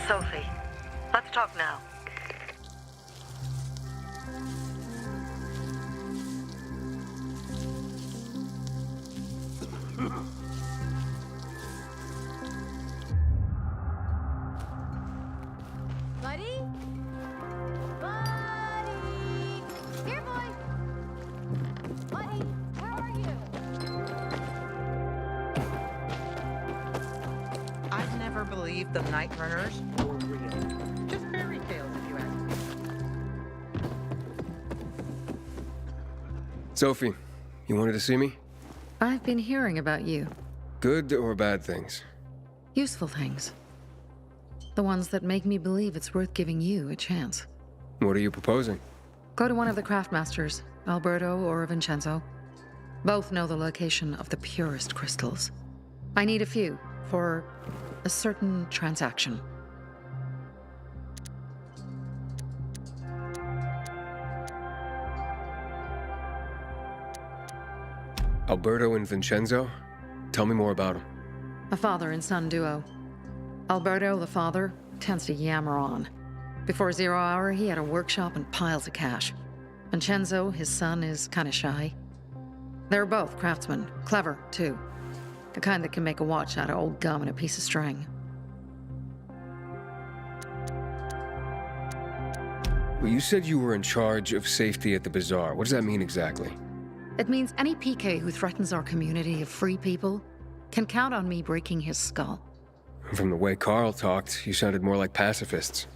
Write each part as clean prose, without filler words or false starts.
Sophie, let's talk now. Buddy? Buddy! Here, boy! Buddy, where are you? I've never believed the Night Runners were real. Just fairy tales, if you ask me. Sophie, you wanted to see me? I've been hearing about you. Good or bad things? Useful things. The ones that make me believe it's worth giving you a chance. What are you proposing? Go to one of the craftmasters, Alberto or Vincenzo. Both know the location of the purest crystals. I need a few for a certain transaction. Alberto and Vincenzo? Tell me more about them. A father and son duo. Alberto, the father, tends to yammer on. Before 0 hour, he had a workshop and piles of cash. Vincenzo, his son, is kinda shy. They're both craftsmen, clever, too. The kind that can make a watch out of old gum and a piece of string. Well, you said you were in charge of safety at the bazaar. What does that mean exactly? It means any PK who threatens our community of free people can count on me breaking his skull. From the way Carl talked, you sounded more like pacifists.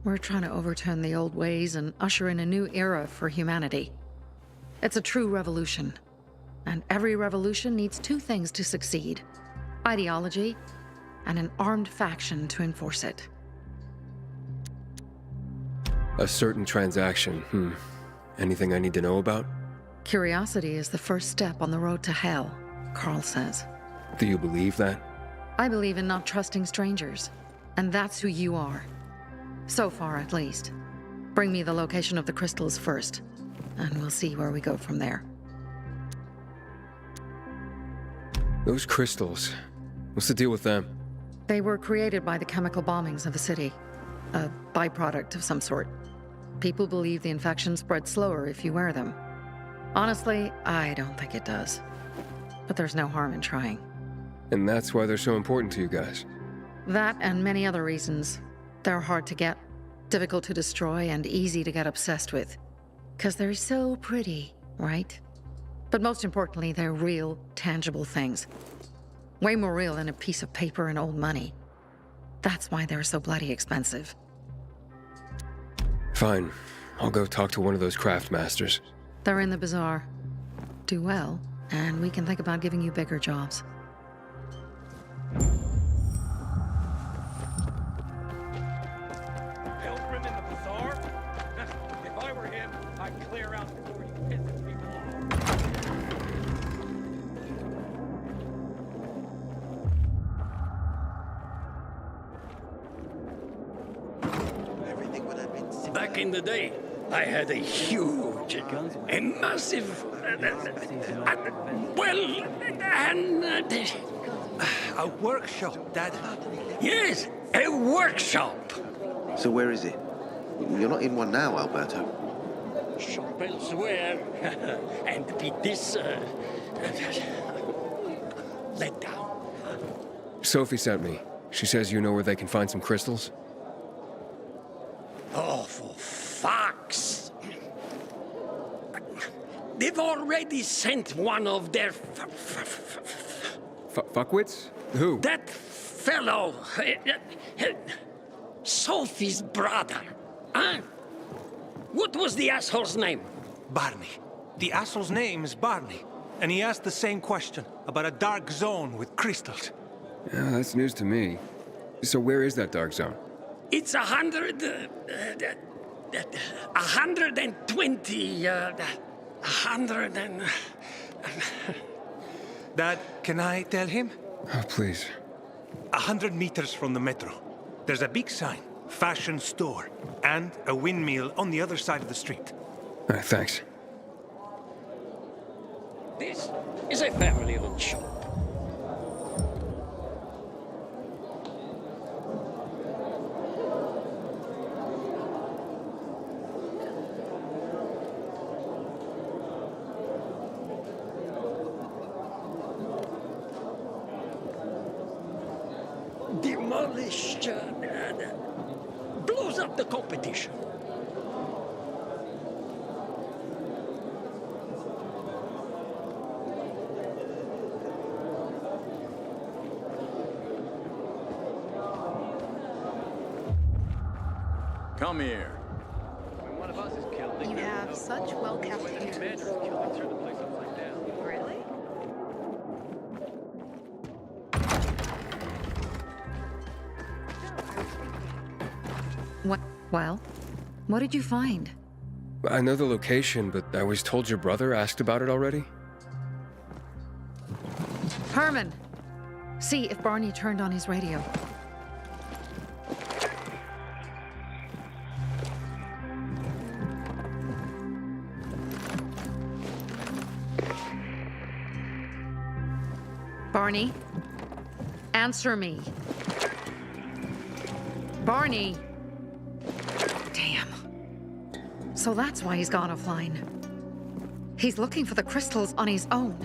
We're trying to overturn the old ways and usher in a new era for humanity. It's a true revolution. And every revolution needs two things to succeed: ideology and an armed faction to enforce it. A certain transaction, Anything I need to know about? Curiosity is the first step on the road to hell, Carl says. Do you believe that? I believe in not trusting strangers, and that's who you are. So far, at least. Bring me the location of the crystals first, and we'll see where we go from there. Those crystals, what's the deal with them? They were created by the chemical bombings of the city, a byproduct of some sort. People believe the infection spreads slower if you wear them. Honestly, I don't think it does. But there's no harm in trying. And that's why they're so important to you guys. That and many other reasons. They're hard to get, difficult to destroy, and easy to get obsessed with. 'Cause they're so pretty, right? But most importantly, they're real, tangible things. Way more real than a piece of paper and old money. That's why they're so bloody expensive. Fine. I'll go talk to one of those craft masters. They're in the bazaar. Do well, and we can think about giving you bigger jobs. Pilgrim in the bazaar? If I were him, I'd clear out before you piss people off. Back in the day, I had a huge, a massive, A workshop, Dad. yes, a workshop. So where is it? You're not in one now, Alberto. Shop elsewhere, and be this, let down. Sophie sent me. She says you know where they can find some crystals? Oh, for fuck's... They've already sent one of their... Fuckwits? Who? That fellow... Sophie's brother. Huh? What was the asshole's name? Barney. The asshole's name is Barney. And he asked the same question about a dark zone with crystals. Yeah, that's news to me. So where is that dark zone? It's 120... 100 and... Dad, can I tell him? Oh, please. 100 meters from the metro. There's a big sign, fashion store, and a windmill on the other side of the street. All right, thanks. This is a family-owned shop. polished, blows up the competition. Come here. You have such well-kept hands. Really? What? Well, what did you find? I know the location, but I was told your brother asked about it already. Herman! See if Barney turned on his radio. Barney, answer me. Barney! Damn. So that's why he's gone offline. He's looking for the crystals on his own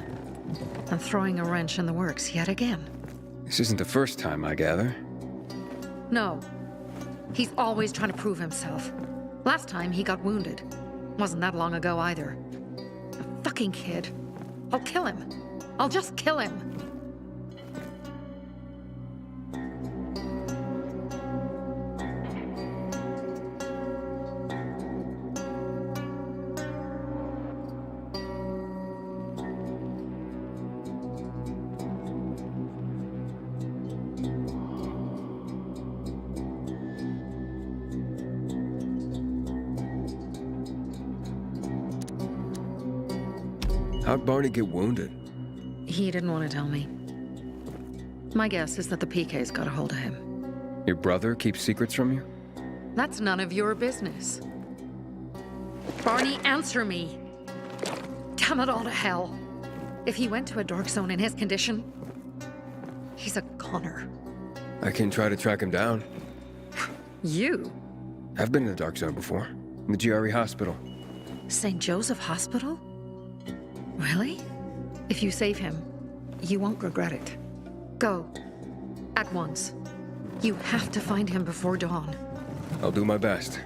and throwing a wrench in the works yet again. This isn't the first time, I gather. No. He's always trying to prove himself. Last time he got wounded. Wasn't that long ago either. A fucking kid. I'll kill him. I'll just kill him. How'd Barney get wounded? He didn't want to tell me. My guess is that the PK's got a hold of him. Your brother keeps secrets from you? That's none of your business. Barney, answer me. Damn it all to hell. If he went to a dark zone in his condition, he's a goner. I can try to track him down. You? I've been in the dark zone before. In the GRE hospital. St. Joseph Hospital? Really? If you save him, you won't regret it. Go. At once. You have to find him before dawn. I'll do my best.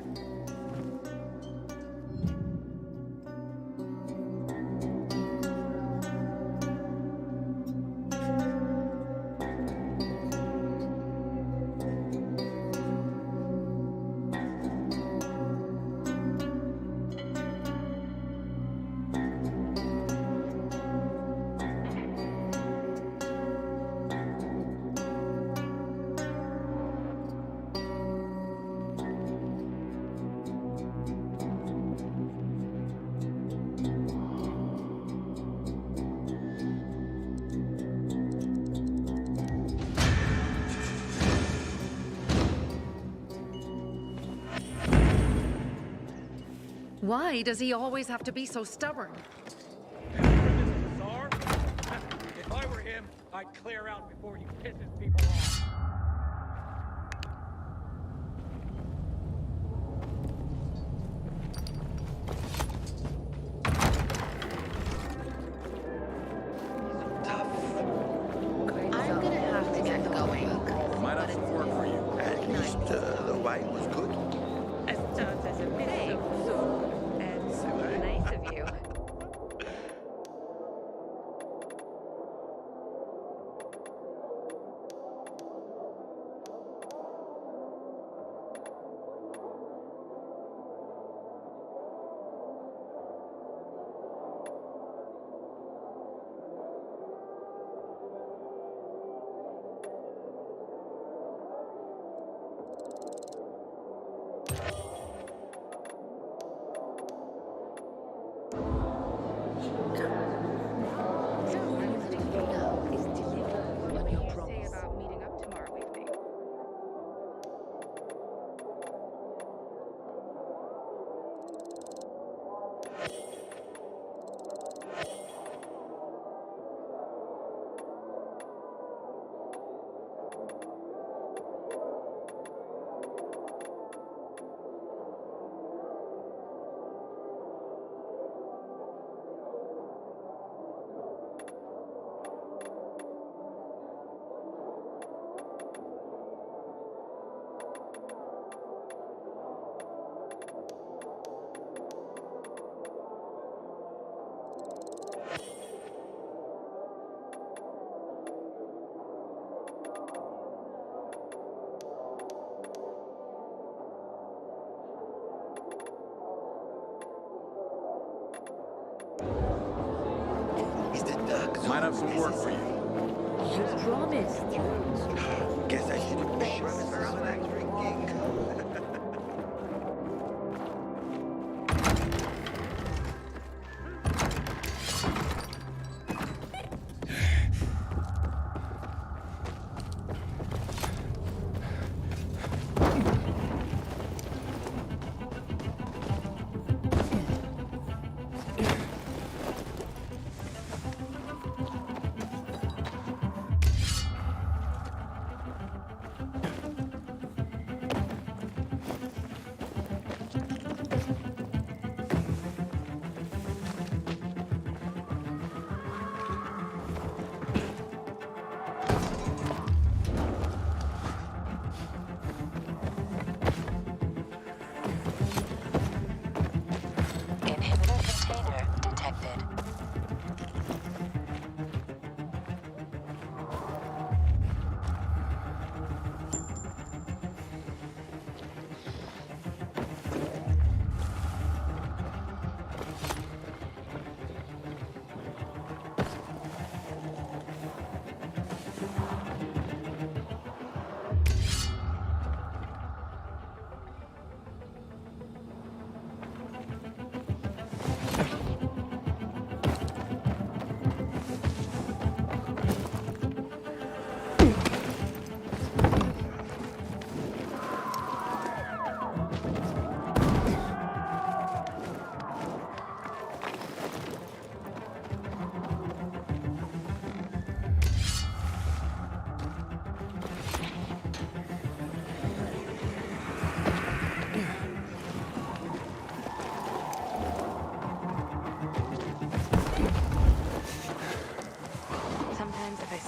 Why does he always have to be so stubborn? If I were him, I'd clear out before he pisses people off. I'm gonna have to get going. Might have some work for you. At least the wine was good. Nice of you. Might have some work for you. Guess I should have drinking.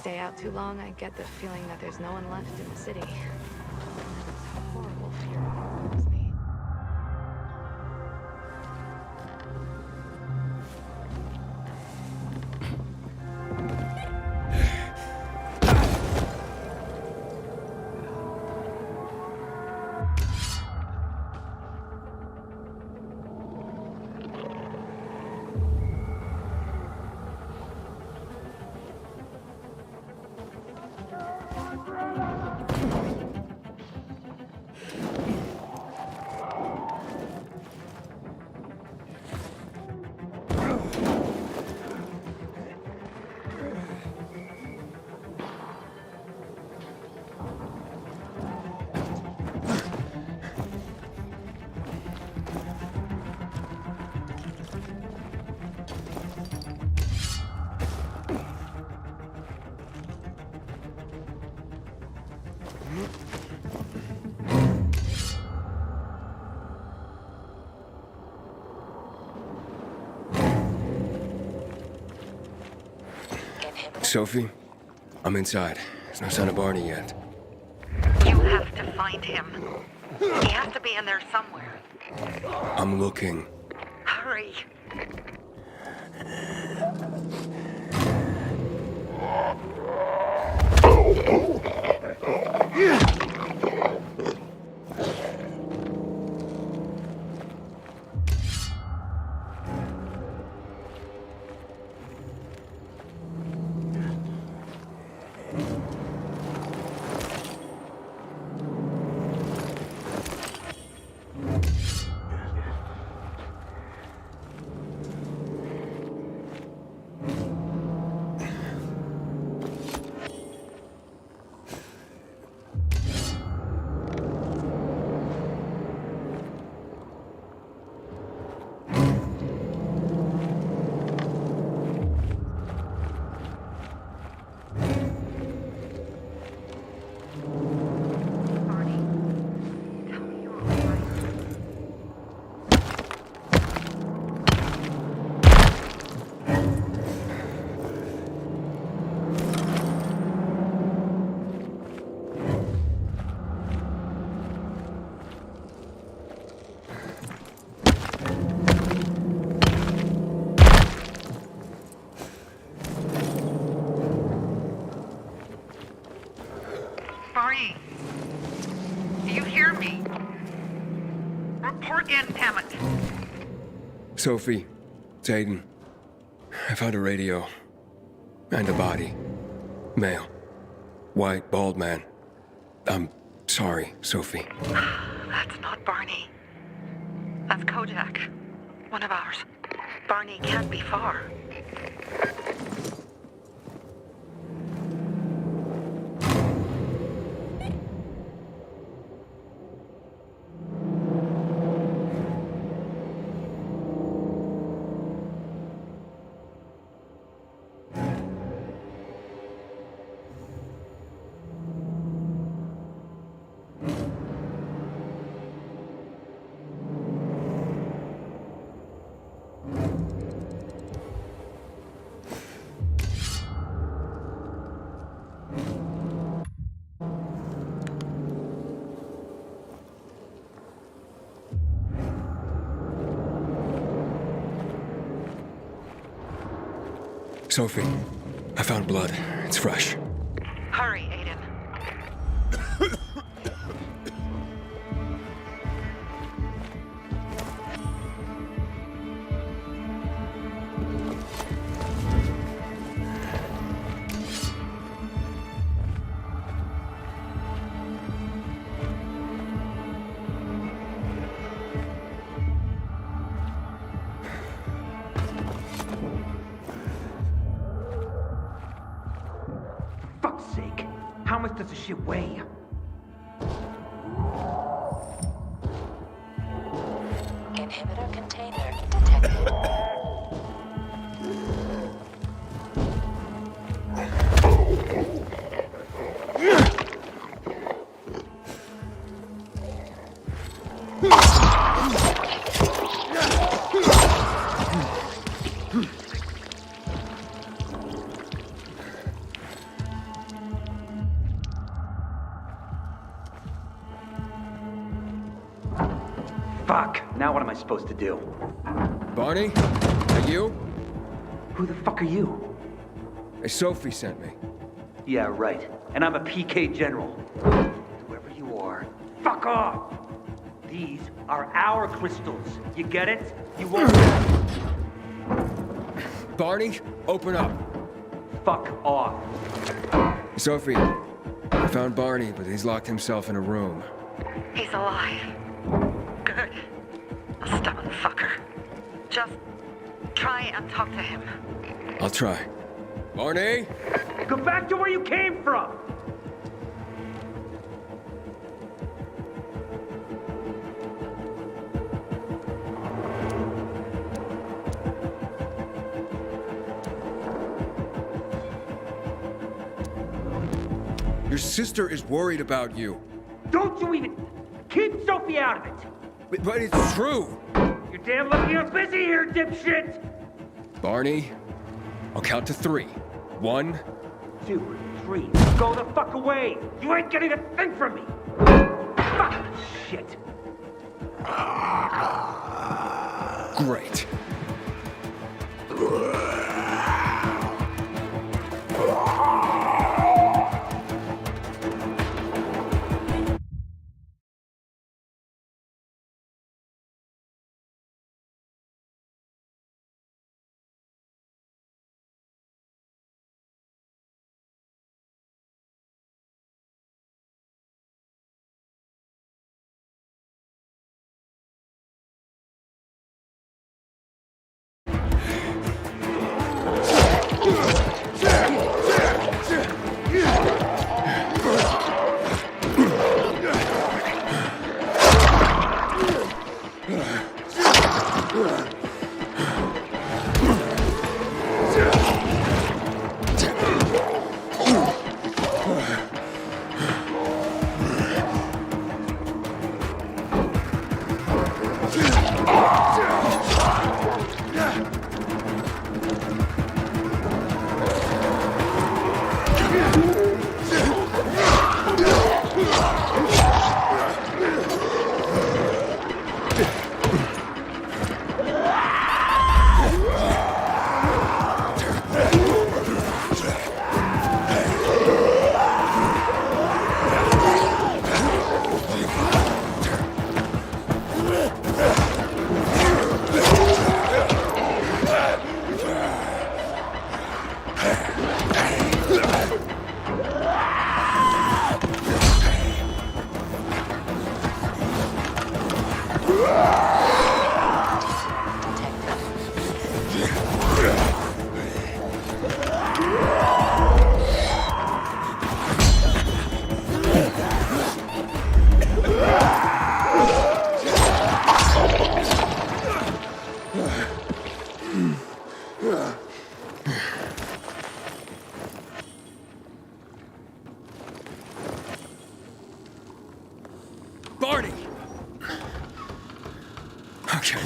Stay out too long, I get the feeling that there's no one left in the city. And it's a horrible fear that overwhelms me. Sophie, I'm inside. There's no sign of Barney yet. You have to find him. He has to be in there somewhere. I'm looking. Hurry. Barney, do you hear me? Report in, damn it. Sophie, it's Aiden. I found a radio. And a body. Male. White, bald man. I'm sorry, Sophie. That's not Barney. That's Kojak. One of ours. Barney can't be far. Sophie, I found blood. It's fresh. Hurry, Aiden. Fuck's sake. How much does this shit weigh? Inhibitor container detected. Fuck. Now what am I supposed to do? Barney? Are you? Who the fuck are you? Sophie sent me. Yeah, right. And I'm a PK general. Whoever you are, fuck off! These are our crystals. You get it? You won't. Barney, open up. Fuck off. Sophie, I found Barney, but he's locked himself in a room. He's alive. Good. A stubborn fucker. Just try and talk to him. I'll try. Barney? Go back to where you came from! Your sister is worried about you. Don't you even... Keep Sophie out of it! But it's true. You're damn lucky you're busy here, dipshit! Barney, I'll count to 3. 1, 2, 3. Go the fuck away! You ain't getting a thing from me! Fuck shit! great.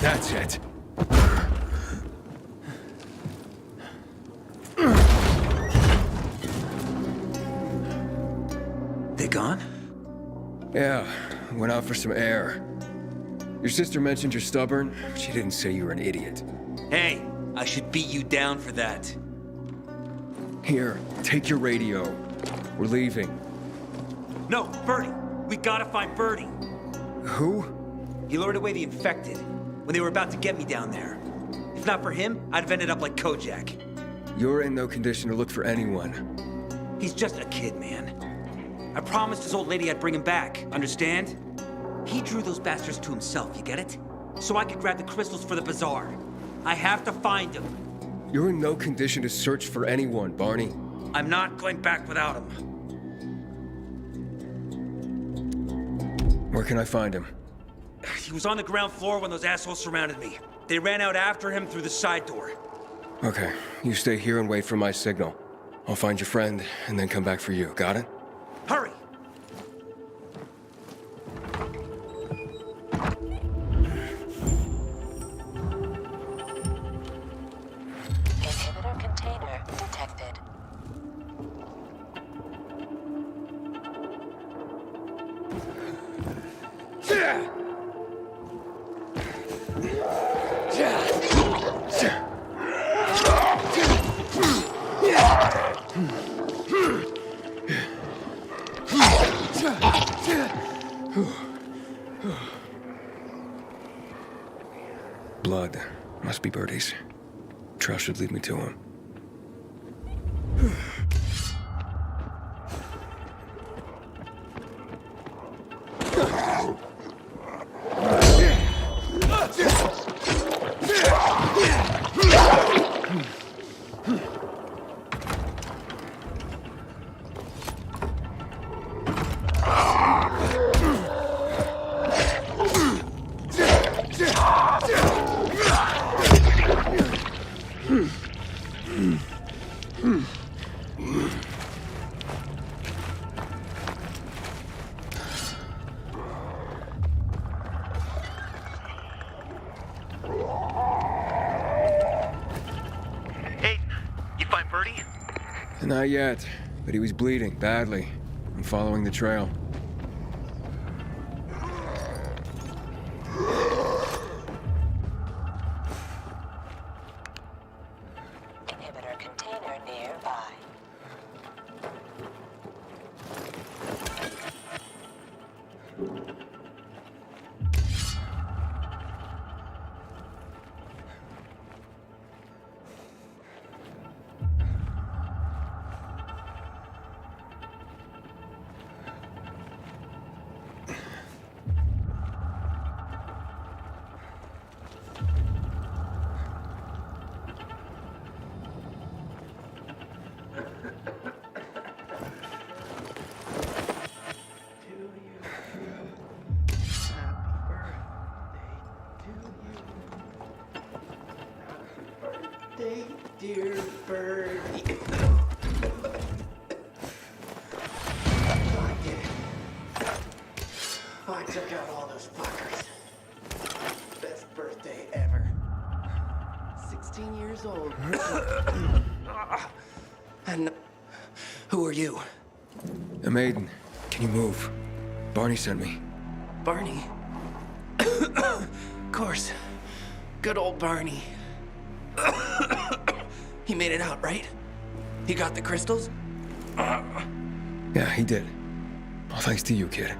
That's it. They gone? Yeah, went out for some air. Your sister mentioned you're stubborn. She didn't say you were an idiot. Hey, I should beat you down for that. Here, take your radio. We're leaving. No, Birdie. We gotta find Birdie. Who? He lured away the infected when they were about to get me down there. If not for him, I'd have ended up like Kojak. You're in no condition to look for anyone. He's just a kid, man. I promised his old lady I'd bring him back, understand? He drew those bastards to himself, you get it? So I could grab the crystals for the bazaar. I have to find him. You're in no condition to search for anyone, Barney. I'm not going back without him. Where can I find him? He was on the ground floor when those assholes surrounded me. They ran out after him through the side door. Okay, you stay here and wait for my signal. I'll find your friend and then come back for you. Got it? Hurry! Inhibitor container detected. Blood. Must be Birdie's. Trail should lead me to him. Not yet, but he was bleeding badly. I'm following the trail. Inhibitor container nearby. Dear Birdie. I did it. I took out all those fuckers. Best birthday ever. 16 years old. And who are you? A maiden. Can you move? Barney sent me. Barney? Of course. Good old Barney. He made it out, right? He got the crystals? Yeah, he did. All thanks to you, kid.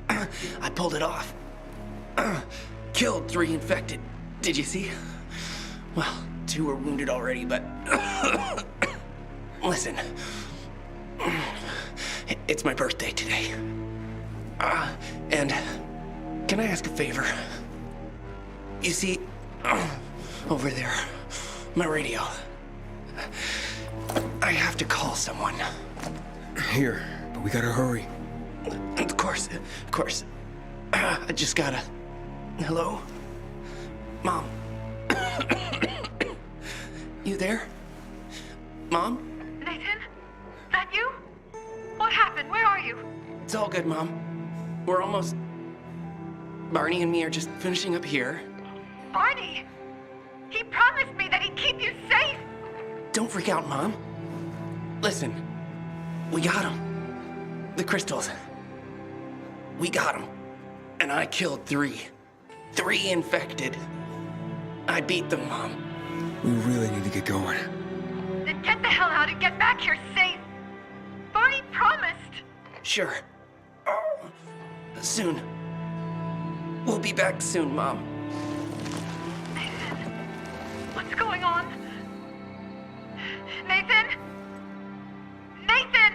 I pulled it off. Killed 3 infected. Did you see? Well, 2 were wounded already, but... Listen. It's my birthday today. And can I ask a favor? You see, over there, my radio. I have to call someone. Here, but we gotta hurry. Of course. I just gotta... Hello? Mom? You there? Mom? Nathan? That you? What happened? Where are you? It's all good, Mom. We're almost... Barney and me are just finishing up here. Barney! He promised me that he'd keep you safe! Don't freak out, Mom. Listen, we got them. The crystals. We got them. And I killed 3. 3 infected. I beat them, Mom. We really need to get going. Then get the hell out and get back here safe! Barney promised! Sure. Soon. We'll be back soon, Mom. Nathan? What's going on? Nathan? Nathan!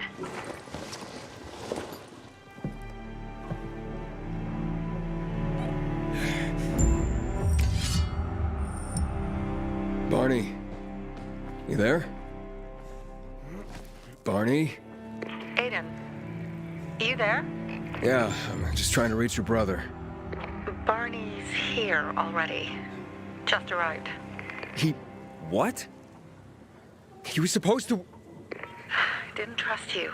Barney, you there? Barney? Aiden, you there? Yeah, I'm just trying to reach your brother. Barney's here already. Just arrived. He... what? He was supposed to... Didn't trust you.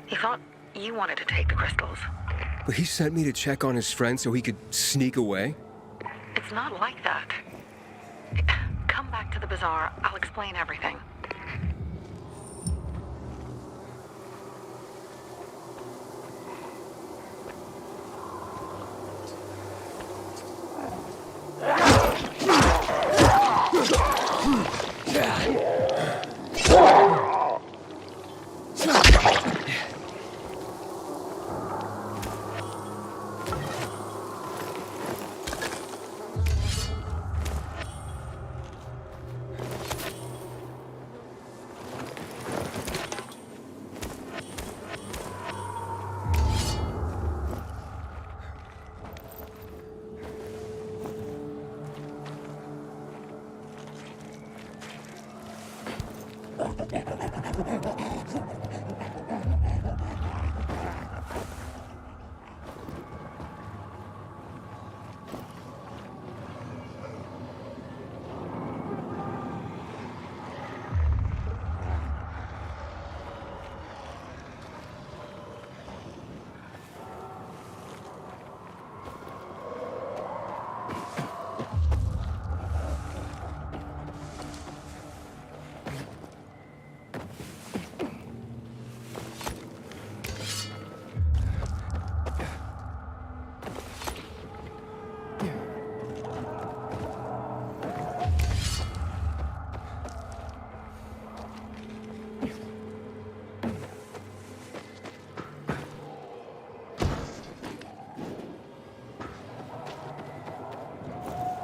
He thought you wanted to take the crystals. But he sent me to check on his friend so he could sneak away? It's not like that. Come back to the bazaar. I'll explain everything.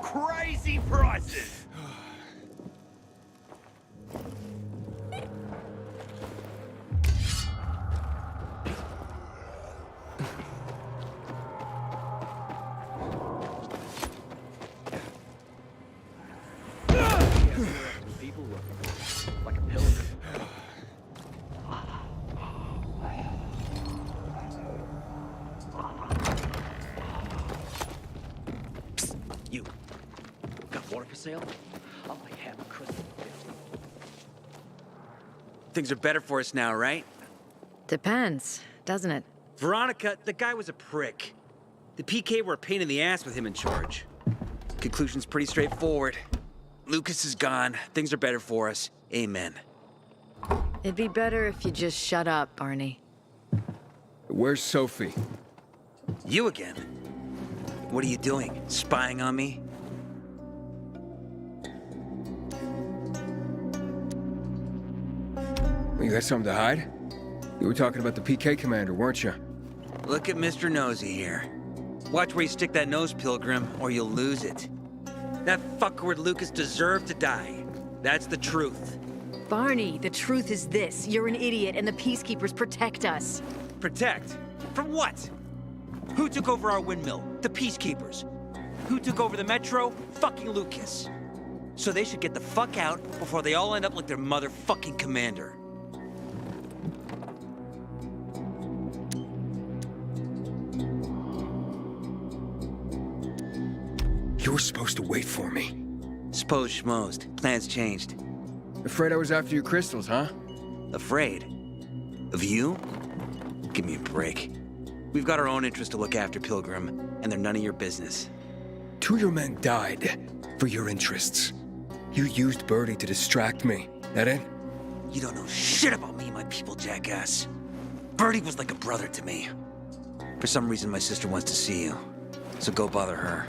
Crazy prices! People look like a pilgrim. Psst, you. Got water for sale? I might have a crystal. Things are better for us now, right? Depends, doesn't it? Veronica, the guy was a prick. The PK were a pain in the ass with him in charge. Conclusion's pretty straightforward. Lucas is gone. Things are better for us. Amen. It'd be better if you just shut up, Barney. Where's Sophie? You again? What are you doing? Spying on me? You got something to hide? You were talking about the PK commander, weren't you? Look at Mr. Nosy here. Watch where you stick that nose, Pilgrim, or you'll lose it. That fuckward Lucas deserved to die. That's the truth. Barney, the truth is this. You're an idiot and the Peacekeepers protect us. Protect? From what? Who took over our windmill? The Peacekeepers. Who took over the Metro? Fucking Lucas. So they should get the fuck out before they all end up like their motherfucking commander. You were supposed to wait for me. Suppose schmozed. Plans changed. Afraid I was after your crystals, huh? Afraid? Of you? Give me a break. We've got our own interests to look after, Pilgrim, and they're none of your business. 2 of your men died for your interests. You used Birdie to distract me. That it? You don't know shit about me and my people, jackass. Birdie was like a brother to me. For some reason, my sister wants to see you, so go bother her.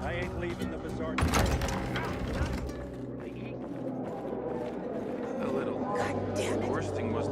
I ain't leaving the bazaar. A little. God damn it. The worst thing was...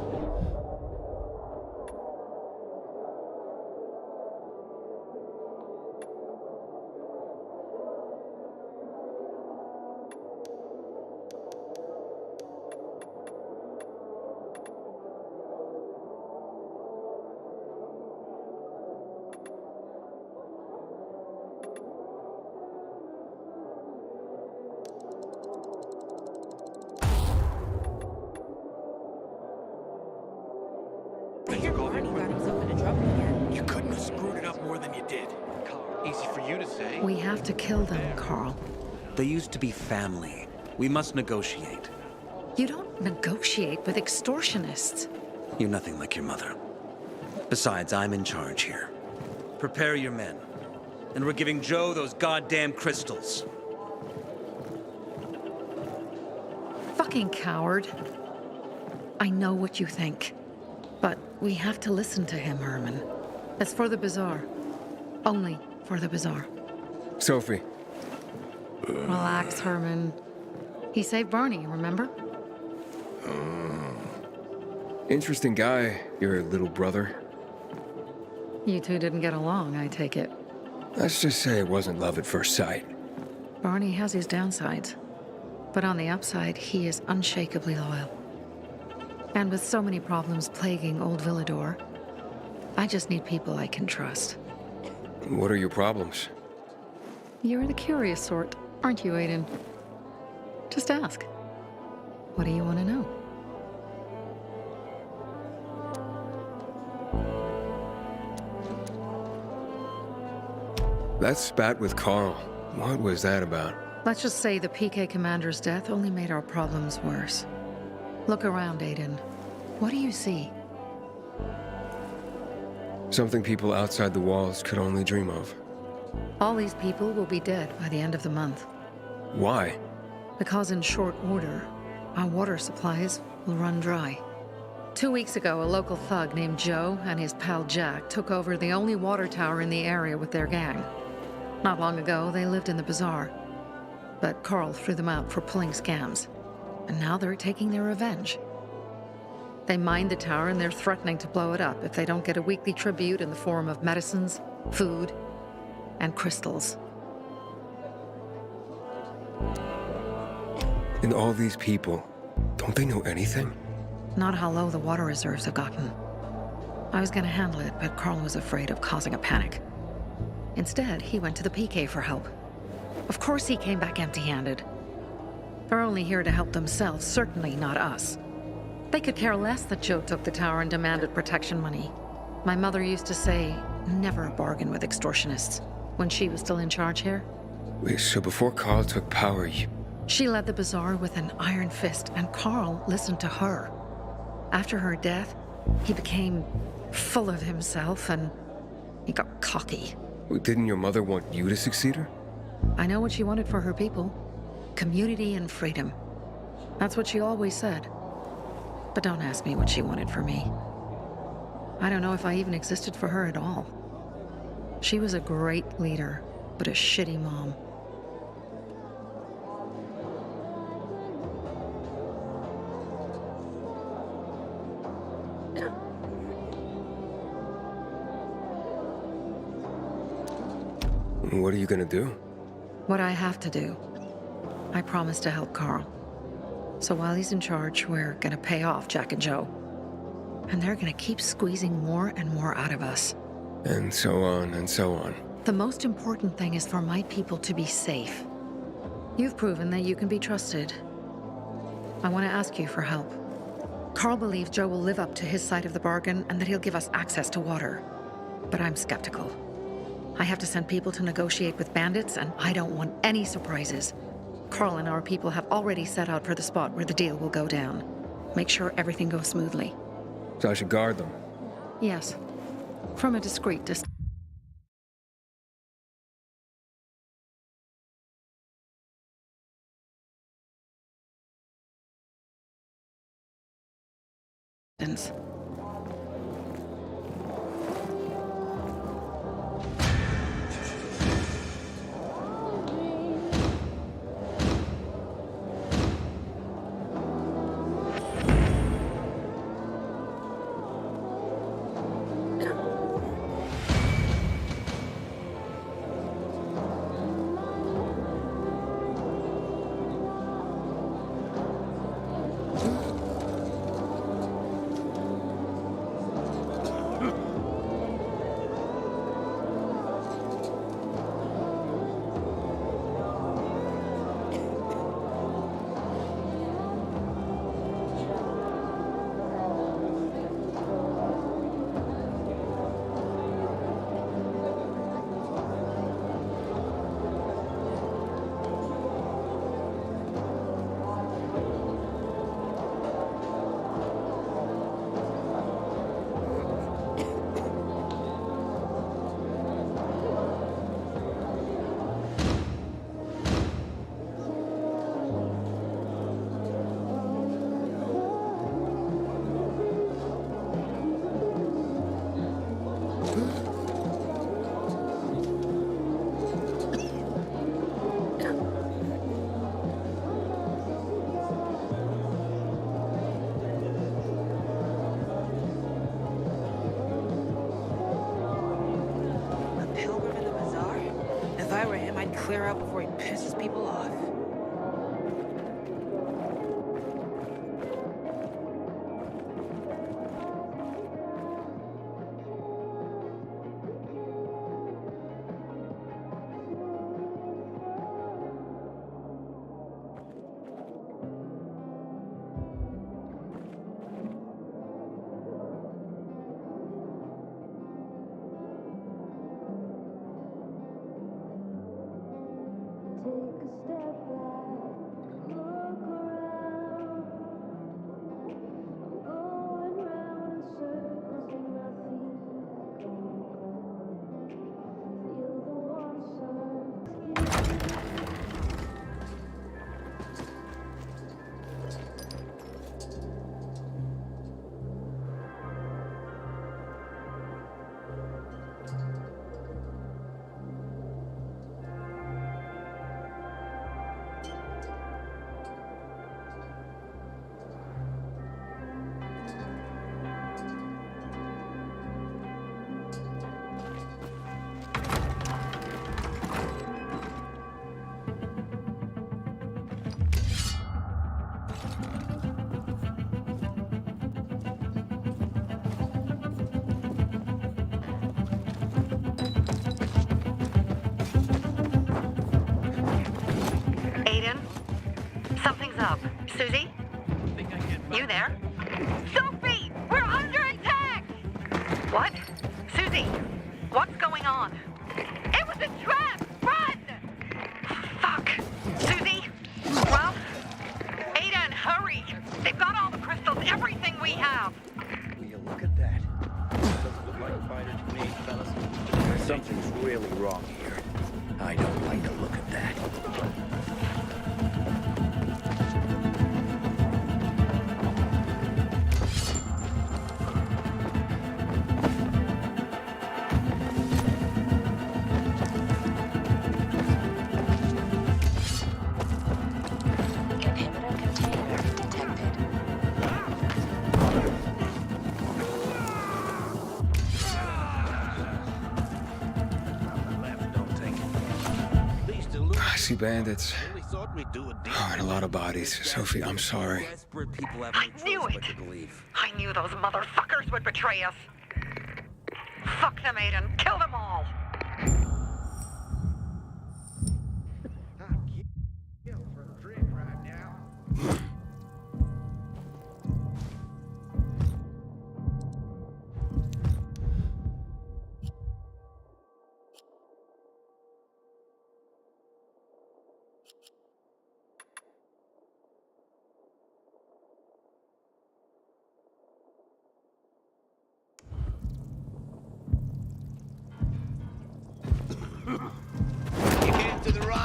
You couldn't have screwed it up more than you did. Easy for you to say. We have to kill them, Carl. They used to be family. We must negotiate. You don't negotiate with extortionists. You're nothing like your mother. Besides, I'm in charge here. Prepare your men. And we're giving Joe those goddamn crystals. Fucking coward. I know what you think. But we have to listen to him, Herman. It's for the bazaar. Only for the bazaar. Sophie. Relax, Herman. He saved Barney, remember? Interesting guy, your little brother. You two didn't get along, I take it. Let's just say it wasn't love at first sight. Barney has his downsides. But on the upside, he is unshakably loyal. And with so many problems plaguing old Villador, I just need people I can trust. What are your problems? You're the curious sort, aren't you, Aiden? Just ask. What do you want to know? That spat with Carl. What was that about? Let's just say the PK commander's death only made our problems worse. Look around, Aiden. What do you see? Something people outside the walls could only dream of. All these people will be dead by the end of the month. Why? Because in short order, our water supplies will run dry. 2 weeks ago, a local thug named Joe and his pal Jack took over the only water tower in the area with their gang. Not long ago, they lived in the bazaar. But Carl threw them out for pulling scams. And now they're taking their revenge. They mined the tower and they're threatening to blow it up if they don't get a weekly tribute in the form of medicines, food, and crystals. And all these people, don't they know anything? Not how low the water reserves have gotten. I was gonna handle it, but Carl was afraid of causing a panic. Instead, he went to the PK for help. Of course he came back empty-handed. They're only here to help themselves, certainly not us. They could care less that Joe took the tower and demanded protection money. My mother used to say, never bargain with extortionists, when she was still in charge here. Wait, so before Carl took power, She led the bazaar with an iron fist, and Carl listened to her. After her death, he became full of himself, and he got cocky. Didn't your mother want you to succeed her? I know what she wanted for her people. Community and freedom. That's what she always said. But don't ask me what she wanted for me. I don't know if I even existed for her at all. She was a great leader, but a shitty mom. What are you gonna do? What I have to do. I promised to help Carl. So while he's in charge, we're gonna pay off Jack and Joe. And they're gonna keep squeezing more and more out of us. And so on and so on. The most important thing is for my people to be safe. You've proven that you can be trusted. I want to ask you for help. Carl believes Joe will live up to his side of the bargain and that he'll give us access to water. But I'm skeptical. I have to send people to negotiate with bandits, and I don't want any surprises. Carl and our people have already set out for the spot where the deal will go down. Make sure everything goes smoothly. So I should guard them. Yes. From a discreet distance. Clear out before he pisses people off. up. Susie? You there? Sophie! We're under attack! What? Susie, what's going on? It was a trap! Run! Fuck. Susie? Well? Aiden, hurry! They've got all the crystals, everything we have! Will you look at that? Doesn't look like a fighter to me, fellas. Something's really wrong here. I don't like the look of that. I see bandits. Oh, and a lot of bodies. Sophie, I'm sorry. I knew it! I knew those motherfuckers would betray us. Fuck them, Aiden. Kill them all!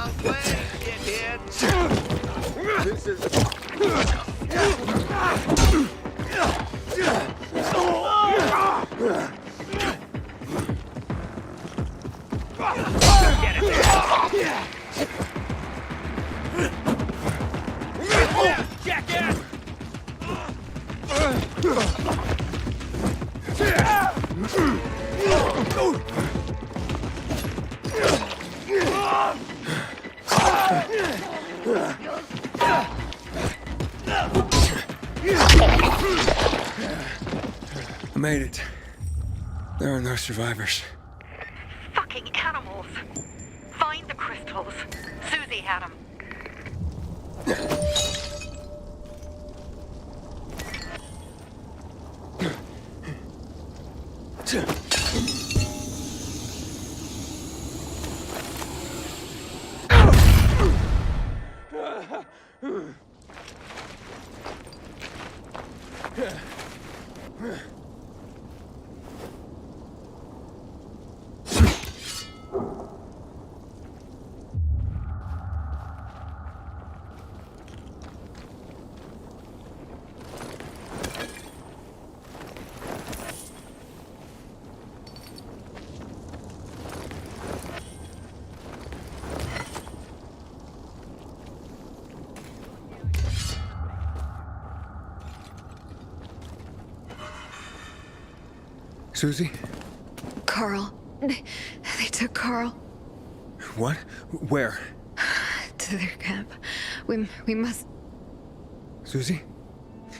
Child's play, shithead. This is... Jackass! I made it. There are no survivors. Fucking animals. Find the crystals. Susie had them. Susie? Carl. They took Carl What? Where? to their camp. We must... Susie?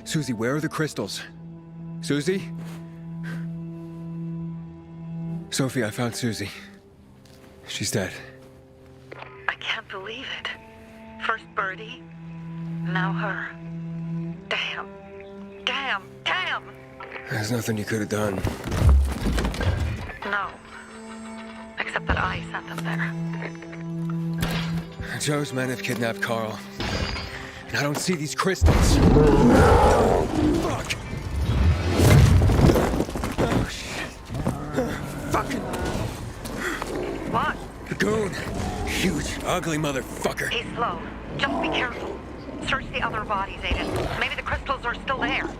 Susie, where are the crystals? Susie? Sophie, I found Susie. She's dead. I can't believe it. First Birdie, now her. Damn. Damn. Damn! There's nothing you could have done. No. Except that I sent them there. Joe's men have kidnapped Carl. And I don't see these crystals. Fuck! Oh, shit. Fucking... What? The goon. Huge, ugly motherfucker. He's slow. Just be careful. Search the other bodies, Aiden. Maybe the crystals are still there.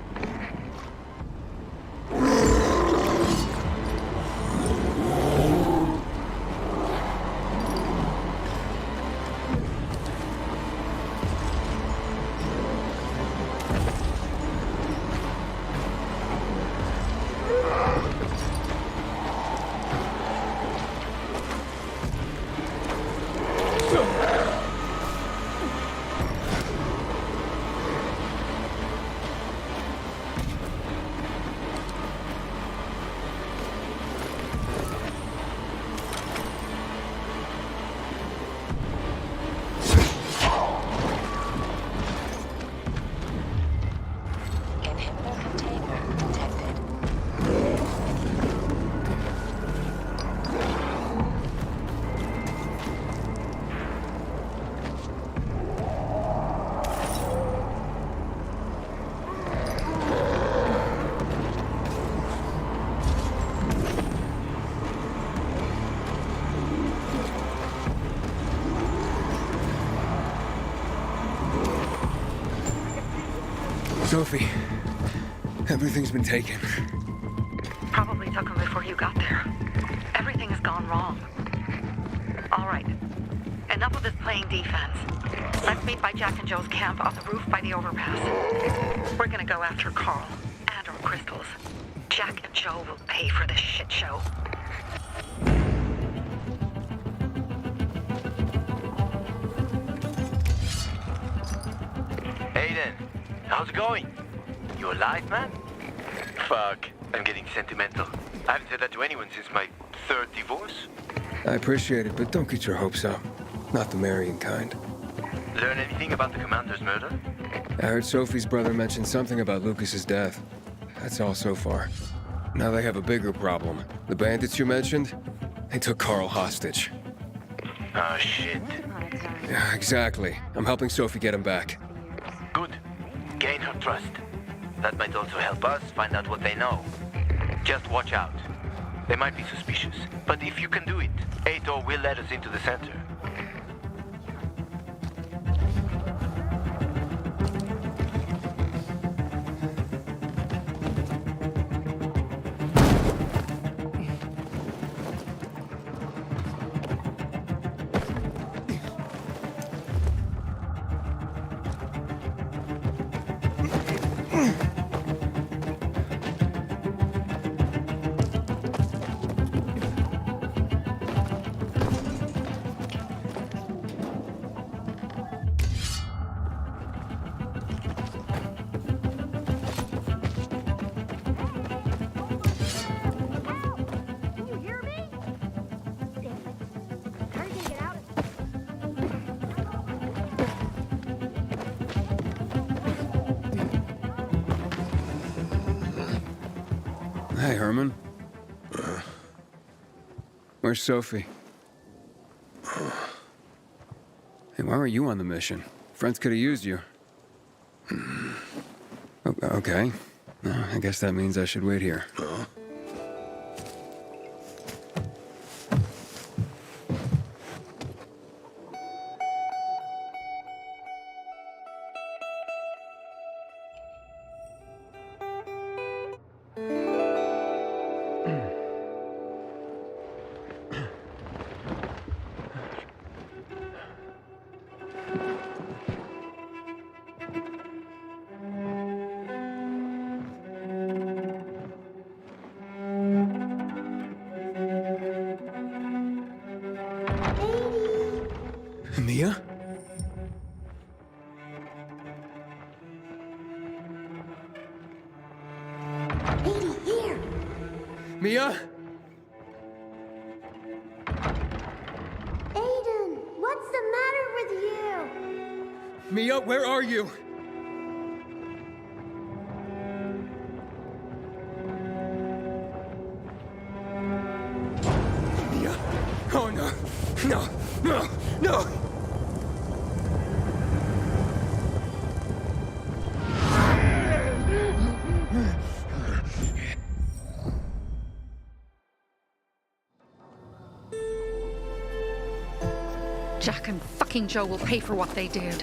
Sophie, everything's been taken. Probably took them before you got there. Everything has gone wrong. All right. Enough of this playing defense. Let's meet by Jack and Joe's camp on the roof by the overpass. We're gonna go after Carl and our crystals. Jack and Joe will pay for this shit show. Aiden, how's it going? You alive, man? Fuck, I'm getting sentimental. I haven't said that to anyone since my third divorce. I appreciate it, but don't get your hopes up. Not the marrying kind. Learn anything about the commander's murder? I heard Sophie's brother mention something about Lucas's death. That's all so far. Now they have a bigger problem. The bandits you mentioned, they took Carl hostage. Oh, shit. Yeah, exactly. I'm helping Sophie get him back. Good. Gain her trust. That might also help us find out what they know. Just watch out. They might be suspicious, but if you can do it, Aitor will let us into the center. Herman? Where's Sophie? Hey, why were you on the mission? Friends could have used you. Okay. I guess that means I should wait here. Mia? Here. Mia? Aiden, what's the matter with you? Mia, where are you? Mia? Oh no! No! No! No! Jack and fucking Joe will pay for what they did.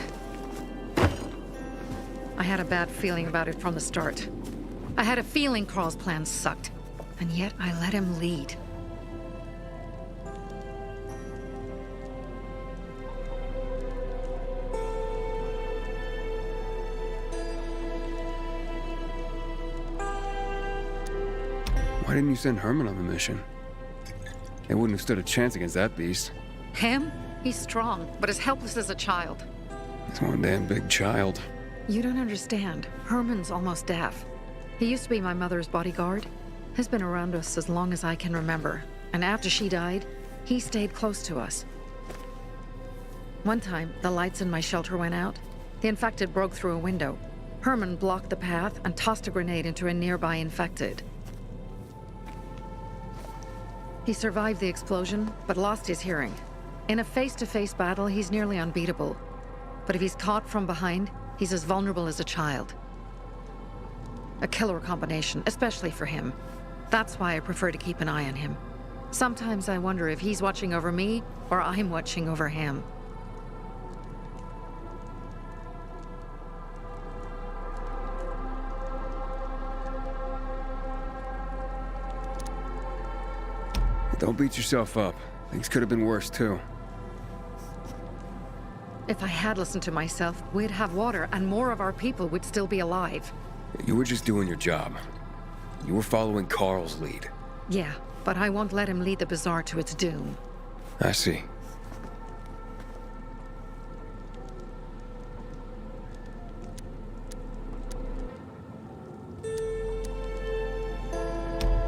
I had a bad feeling about it from the start. I had a feeling Carl's plan sucked, and yet I let him lead. Why didn't you send Herman on the mission? They wouldn't have stood a chance against that beast. Him? He's strong, but as helpless as a child. He's one damn big child. You don't understand. Herman's almost deaf. He used to be my mother's bodyguard. He's been around us as long as I can remember. And after she died, he stayed close to us. One time, the lights in my shelter went out. The infected broke through a window. Herman blocked the path and tossed a grenade into a nearby infected. He survived the explosion, but lost his hearing. In a face-to-face battle, he's nearly unbeatable. But if he's caught from behind, he's as vulnerable as a child. A killer combination, especially for him. That's why I prefer to keep an eye on him. Sometimes I wonder if he's watching over me, or I'm watching over him. Don't beat yourself up. Things could have been worse, too. If I had listened to myself, we'd have water and more of our people would still be alive. You were just doing your job. You were following Carl's lead. Yeah, but I won't let him lead the Bazaar to its doom. I see.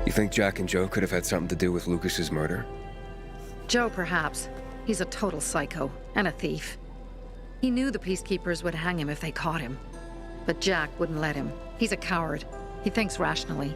You think Jack and Joe could have had something to do with Lucas's murder? Joe, perhaps. He's a total psycho and a thief. He knew the Peacekeepers would hang him if they caught him. But Jack wouldn't let him. He's a coward. He thinks rationally.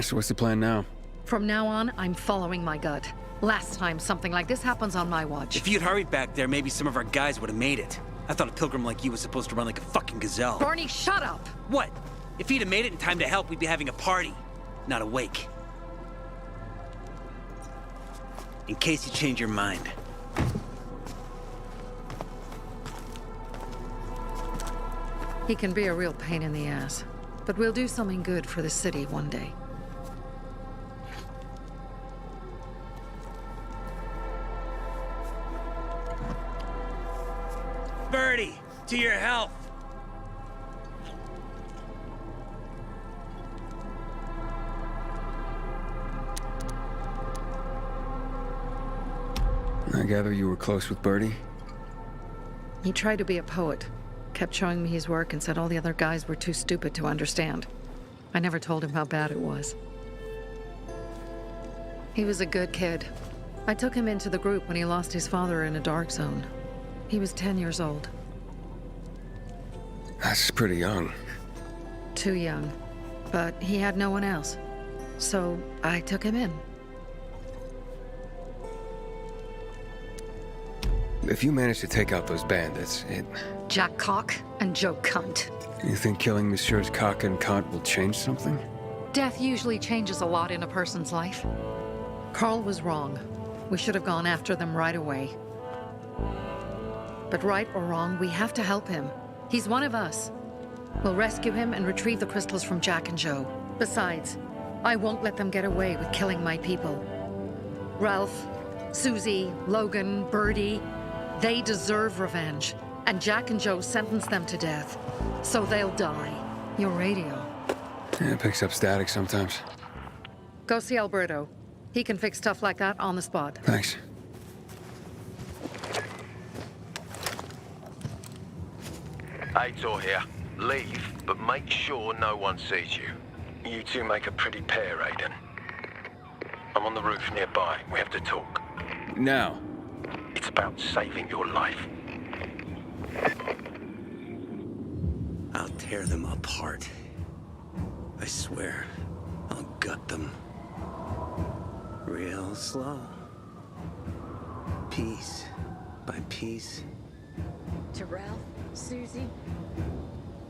So what's the plan now? From now on, I'm following my gut. Last time something like this happens on my watch. If you'd hurried back there, maybe some of our guys would have made it. I thought a pilgrim like you was supposed to run like a fucking gazelle. Barney, shut up! What? If he'd have made it in time to help, we'd be having a party, not a wake. In case you change your mind. He can be a real pain in the ass. But we'll do something good for the city one day. To your health. I gather you were close with Birdie? He tried to be a poet, kept showing me his work and said all the other guys were too stupid to understand. I never told him how bad it was. He was a good kid. I took him into the group when he lost his father in a dark zone. He was 10 years old. That's pretty young. Too young. But he had no one else. So I took him in. If you manage to take out those bandits, Jack Cock and Joe Cunt. You think killing Messieurs Cock and Cunt will change something? Death usually changes a lot in a person's life. Carl was wrong. We should have gone after them right away. But right or wrong, we have to help him. He's one of us. We'll rescue him and retrieve the crystals from Jack and Joe. Besides, I won't let them get away with killing my people. Ralph, Susie, Logan, Birdie, they deserve revenge. And Jack and Joe sentenced them to death. So they'll die. Your radio. Yeah, it picks up static sometimes. Go see Alberto. He can fix stuff like that on the spot. Thanks. Aitor here. Leave, but make sure no one sees you. You two make a pretty pair, Aiden. I'm on the roof nearby. We have to talk. Now. It's about saving your life. I'll tear them apart. I swear, I'll gut them. Real slow. Piece by piece. To Ralph, Susie,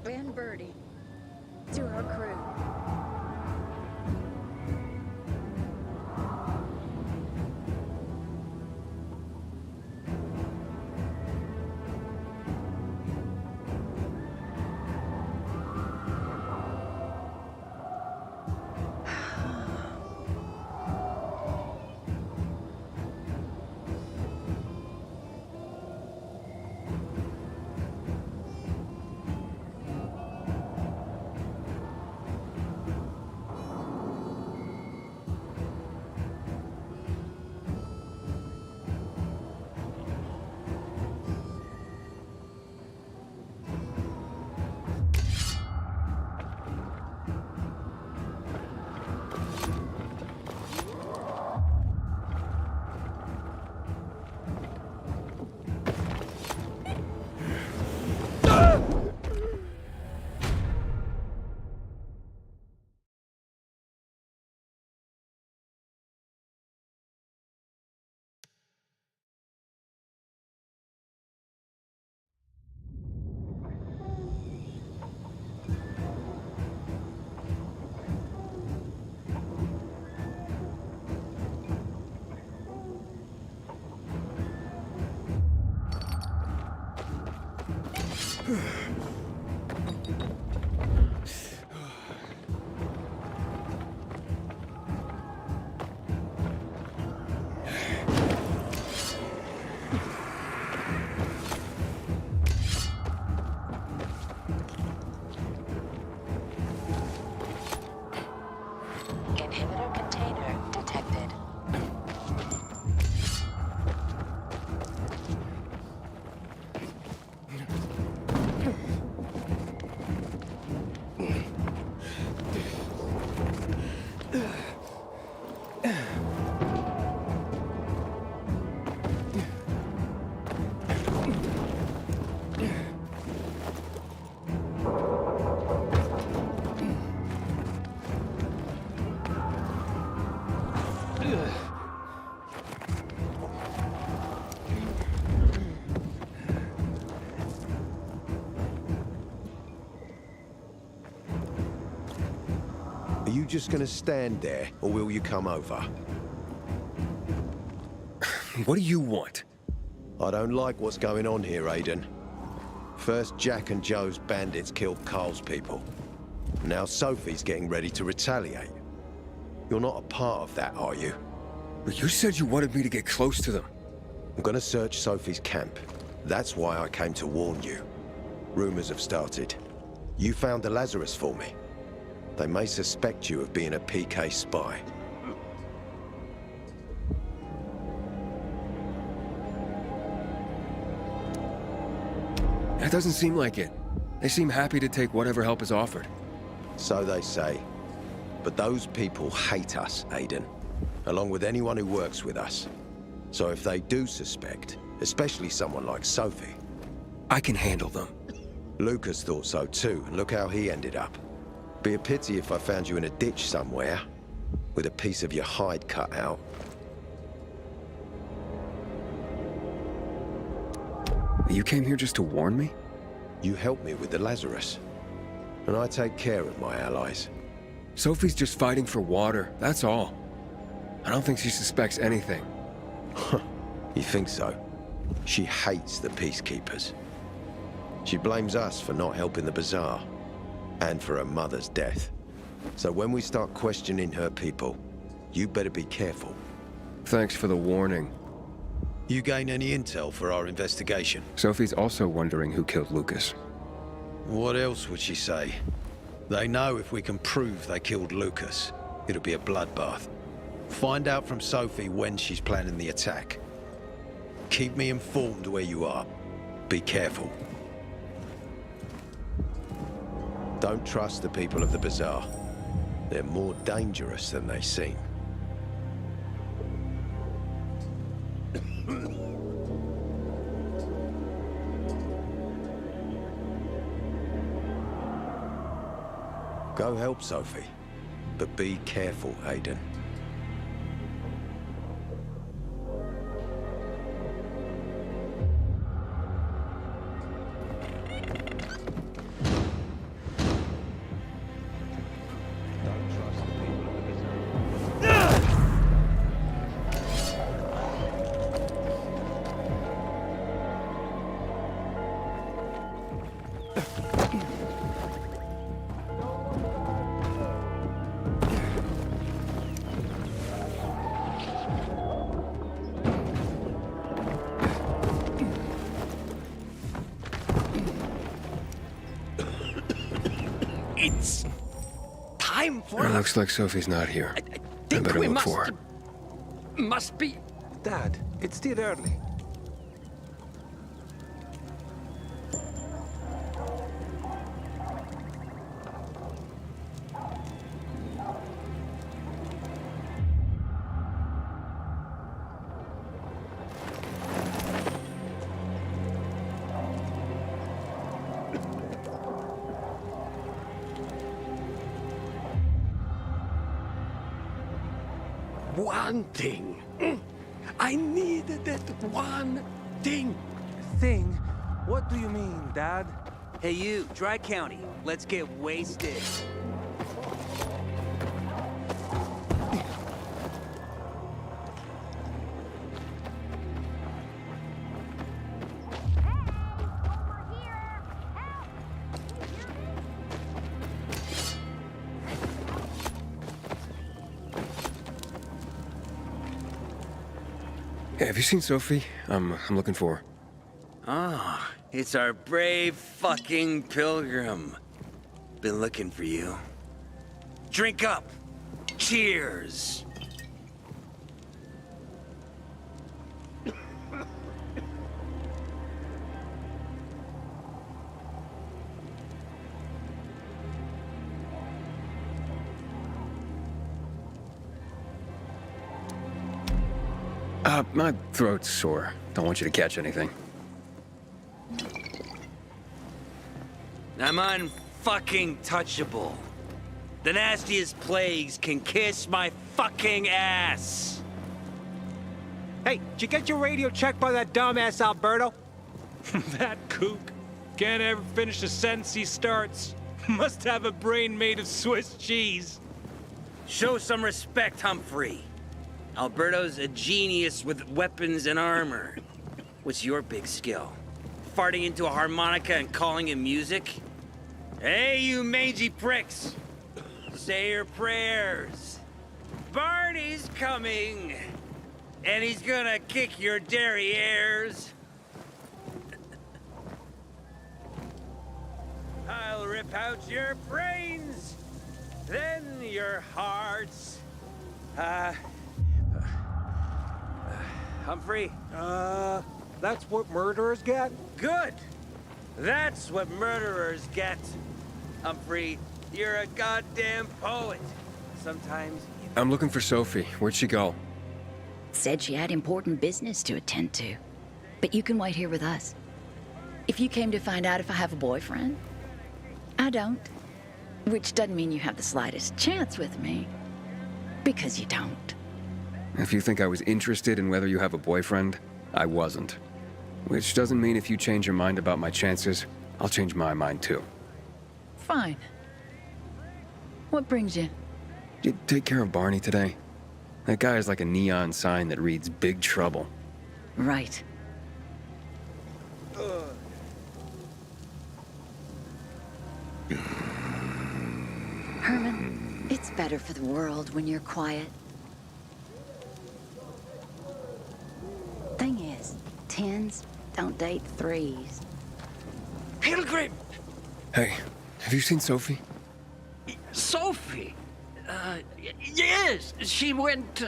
and Birdie. To our crew. Inhibitor container detected. Are you just gonna stand there, or will you come over? What do you want? I don't like what's going on here, Aiden. First, Jack and Joe's bandits killed Carl's people. Now Sophie's getting ready to retaliate. You're not a part of that, are you? But you said you wanted me to get close to them. I'm gonna search Sophie's camp. That's why I came to warn you. Rumors have started. You found the Lazarus for me. They may suspect you of being a PK spy. That doesn't seem like it. They seem happy to take whatever help is offered. So they say. But those people hate us, Aiden. Along with anyone who works with us. So if they do suspect, especially someone like Sophie... I can handle them. Lucas thought so too, and look how he ended up. Be a pity if I found you in a ditch somewhere, with a piece of your hide cut out. You came here just to warn me? You helped me with the Lazarus. And I take care of my allies. Sophie's just fighting for water, that's all. I don't think she suspects anything. You think so? She hates the Peacekeepers. She blames us for not helping the Bazaar, and for her mother's death. So when we start questioning her people, you better be careful. Thanks for the warning. You gain any intel for our investigation? Sophie's also wondering who killed Lucas. What else would she say? They know if we can prove they killed Lucas, it'll be a bloodbath. Find out from Sophie when she's planning the attack. Keep me informed where you are. Be careful. Don't trust the people of the Bazaar. They're more dangerous than they seem. Go help Sophie, but be careful, Aiden. It's time for It us. looks like Sophie's not here. I Think better we look for her. must be. Dad, it's still early. One thing. I needed that one thing. Thing? What do you mean, Dad? Hey you, Dry County, let's get wasted. Hey, have you seen Sophie? I'm looking for her. Ah, it's our brave fucking pilgrim. Been looking for you. Drink up. Cheers. My throat's sore. Don't want you to catch anything. I'm unfucking touchable. The nastiest plagues can kiss my fucking ass. Hey, did you get your radio checked by that dumbass Alberto? That kook can't ever finish a sentence he starts. Must have a brain made of Swiss cheese. Show some respect, Humphrey. Alberto's a genius with weapons and armor. What's your big skill? Farting into a harmonica and calling it music? Hey, you mangy pricks! Say your prayers. Barney's coming! And he's gonna kick your derrieres. rip out your brains, then your hearts. Humphrey? That's what murderers get? Good! That's what murderers get. Humphrey, you're a goddamn poet. Sometimes... I'm looking for Sophie. Where'd she go? Said she had important business to attend to. But you can wait here with us. If you came to find out if I have a boyfriend, I don't. Which doesn't mean you have the slightest chance with me. Because you don't. If you think I was interested in whether you have a boyfriend, I wasn't. Which doesn't mean if you change your mind about my chances, I'll change my mind too. Fine. What brings you? Did you take care of Barney today? That guy is like a neon sign that reads Big Trouble. Right. Herman, it's better for the world when you're quiet. Thing is, 10s don't date 3s. Pilgrim! Hey, have you seen Sophie? Sophie? Yes, she went...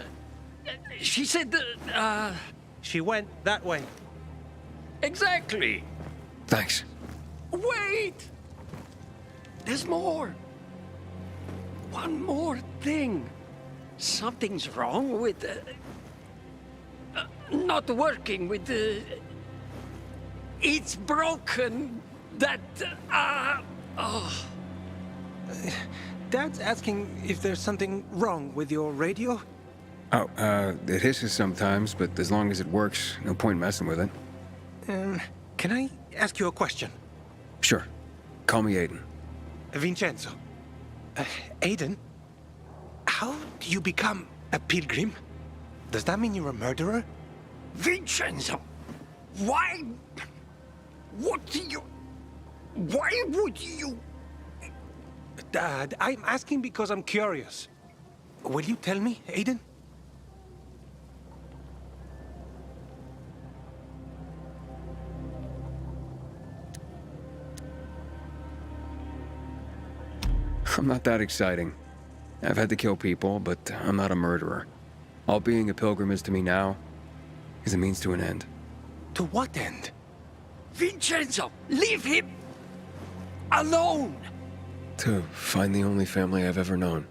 she said that, She went that way. Exactly. Thanks. Wait! There's more. One more thing. Something's wrong with... not working with the... It's broken. That... oh... Dad's asking if there's something wrong with your radio? Oh, it hisses sometimes, but as long as it works, no point messing with it. Can I ask you a question? Sure. Call me Aiden. Vincenzo. Aiden? How do you become a pilgrim? Does that mean you're a murderer? Vincenzo! Why... What do you... Why would you... Dad, I'm asking because I'm curious. Will you tell me, Aiden? I'm not that exciting. I've had to kill people, but I'm not a murderer. All being a pilgrim is to me now is a means to an end. To what end? Vincenzo, leave him alone! To find the only family I've ever known.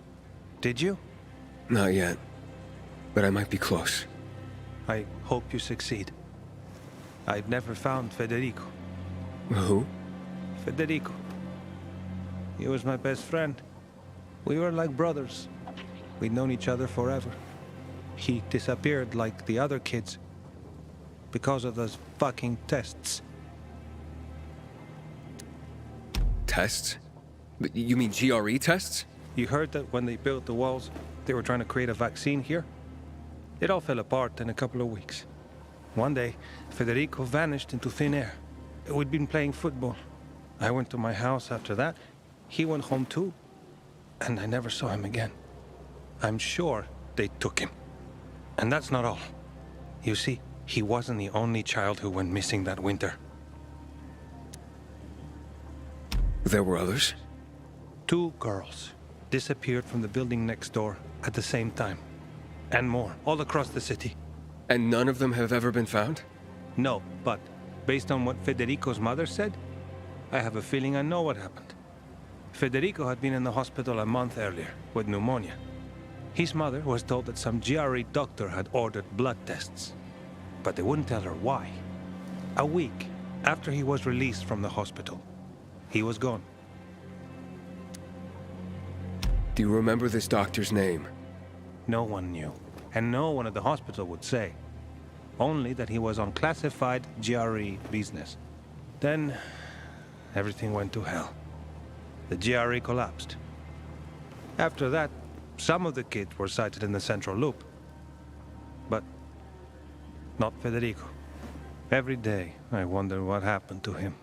Did you? Not yet, but I might be close. I hope you succeed. I've never found Federico. Who? Federico. He was my best friend. We were like brothers. We'd known each other forever. He disappeared like the other kids. Because of those fucking tests. Tests? You mean GRE tests? You heard that when they built the walls, they were trying to create a vaccine here? It all fell apart in a couple of weeks. One day, Federico vanished into thin air. We'd been playing football. I went to my house after that. He went home too. And I never saw him again. I'm sure they took him. And that's not all. You see, he wasn't the only child who went missing that winter. There were others? 2 girls disappeared from the building next door at the same time. And more, all across the city. And none of them have ever been found? No, but based on what Federico's mother said, I have a feeling I know what happened. Federico had been in the hospital a month earlier with pneumonia. His mother was told that some GRE doctor had ordered blood tests, but they wouldn't tell her why. A week after he was released from the hospital, he was gone. Do you remember this doctor's name? No one knew, and no one at the hospital would say. Only that he was on classified GRE business. Then, everything went to hell. The GRE collapsed. After that, some of the kids were sighted in the Central Loop. But not Federico. Every day, I wonder what happened to him.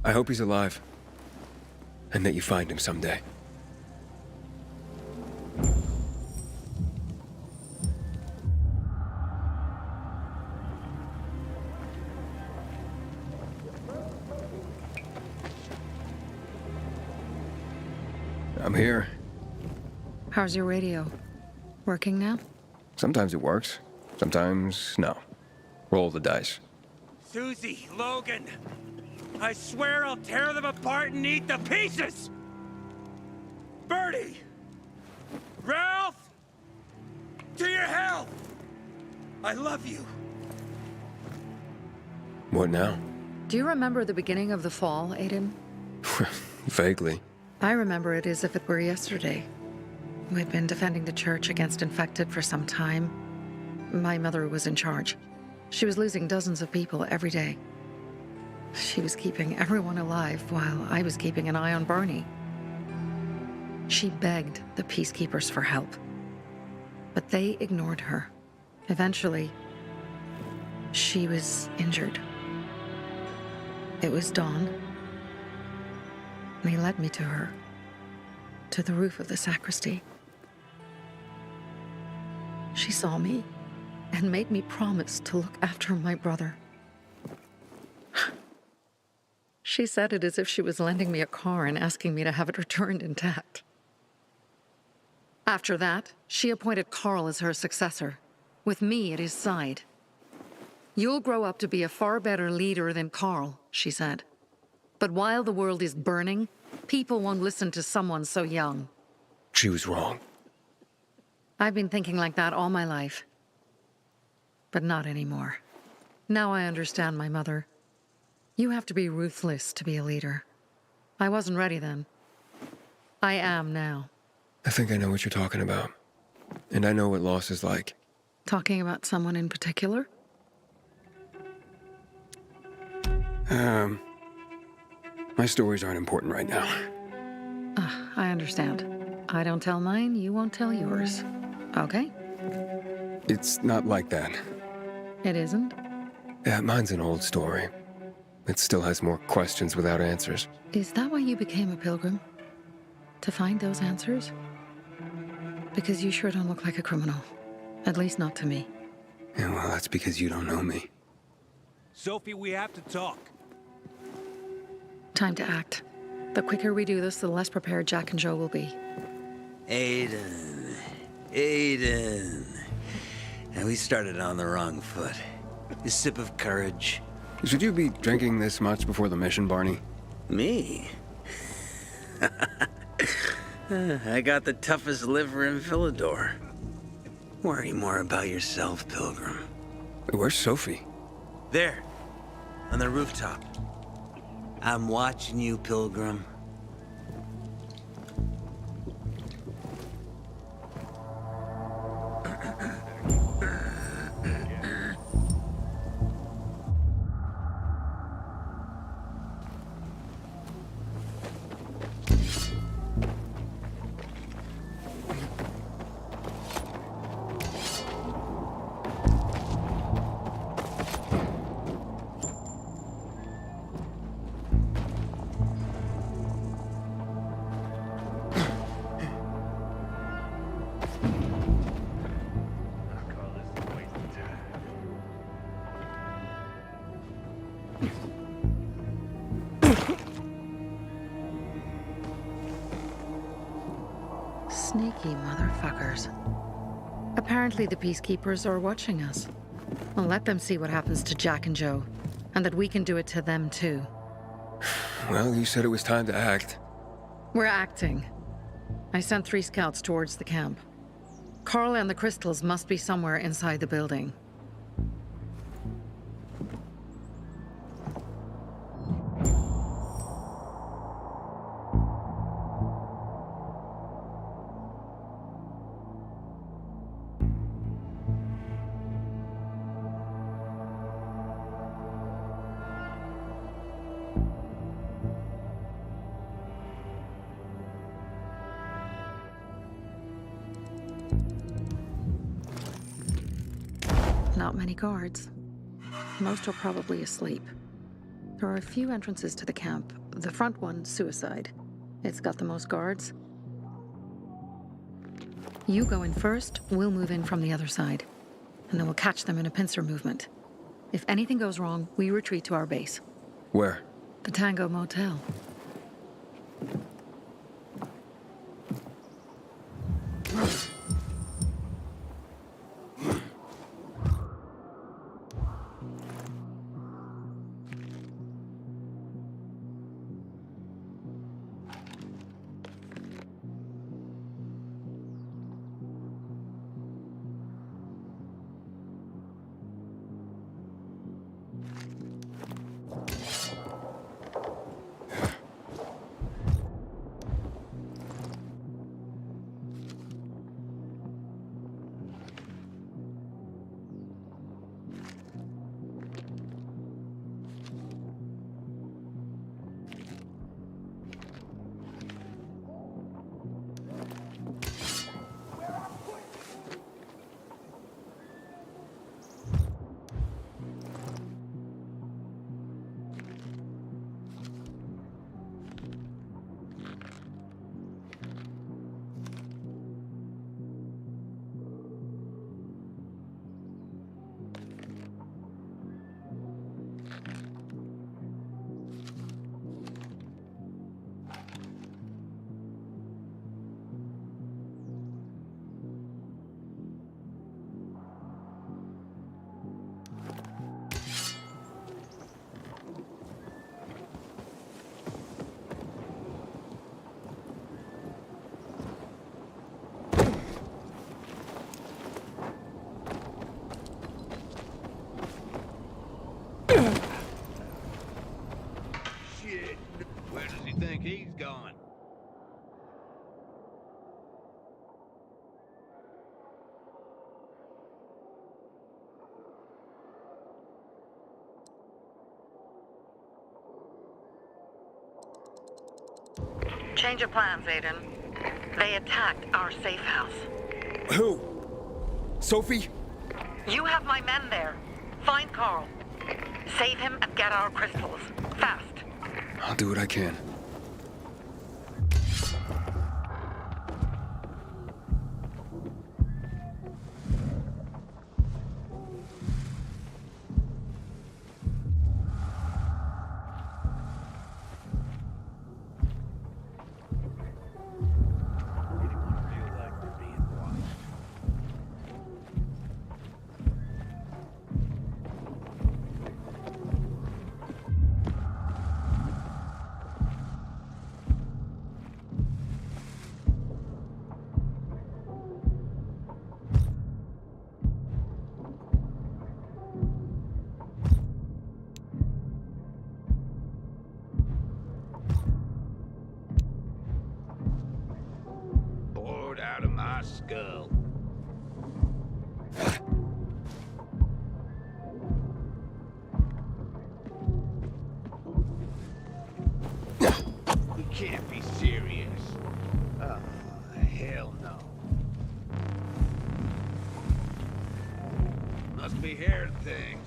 I hope he's alive. And that you find him someday. I'm here. How's your radio? Working now? Sometimes it works. Sometimes, no. Roll the dice. Susie, Logan, I swear I'll tear them apart and eat the pieces! Bertie! Ralph! To your health! I love you. What now? Do you remember the beginning of the fall, Aiden? Vaguely. I remember it as if it were yesterday. We'd been defending the church against infected for some time. My mother was in charge. She was losing dozens of people every day. She was keeping everyone alive while I was keeping an eye on Barney. She begged the peacekeepers for help, but they ignored her. Eventually, she was injured. It was dawn. They led me to her, to the roof of the sacristy. She saw me and made me promise to look after my brother. She said it as if she was lending me a car and asking me to have it returned intact. After that, she appointed Carl as her successor, with me at his side. You'll grow up to be a far better leader than Carl, she said. But while the world is burning, people won't listen to someone so young. She was wrong. I've been thinking like that all my life. But not anymore. Now I understand my mother. You have to be ruthless to be a leader. I wasn't ready then. I am now. I think I know what you're talking about. And I know what loss is like. Talking about someone in particular? My stories aren't important right now. I understand. I don't tell mine, you won't tell yours. Okay? It's not like that. It isn't? Yeah, mine's an old story. It still has more questions without answers. Is that why you became a pilgrim? To find those answers? Because you sure don't look like a criminal. At least not to me. Yeah, well, that's because you don't know me. Sophie, we have to talk. Time to act. The quicker we do this, the less prepared Jack and Joe will be. Aiden. Aiden. And we started on the wrong foot. A sip of courage. Should you be drinking this much before the mission, Barney? Me? I got the toughest liver in Villador. Worry more about yourself, Pilgrim. Where's Sophie? There. On the rooftop. I'm watching you, Pilgrim. Sneaky motherfuckers. Apparently the peacekeepers are watching us. Well, let them see what happens to Jack and Joe, and that we can do it to them too. Well, you said it was time to act. We're acting. I sent 3 scouts towards the camp. Carl and the crystals must be somewhere inside the building. Not many guards. Most are probably asleep. There are a few entrances to the camp. The front one, suicide. It's got the most guards. You go in first, we'll move in from the other side. And then we'll catch them in a pincer movement. If anything goes wrong, we retreat to our base. Where? The Tango Motel. shit. Where does he think he's going? Change of plans, Aiden. They attacked our safe house. Who? Sophie? You have my men there. Find Carl. Save him and get our crystals. Fast. I'll do what I can. Out of my skull. You can't be serious. Oh, hell no. Must be hearing things.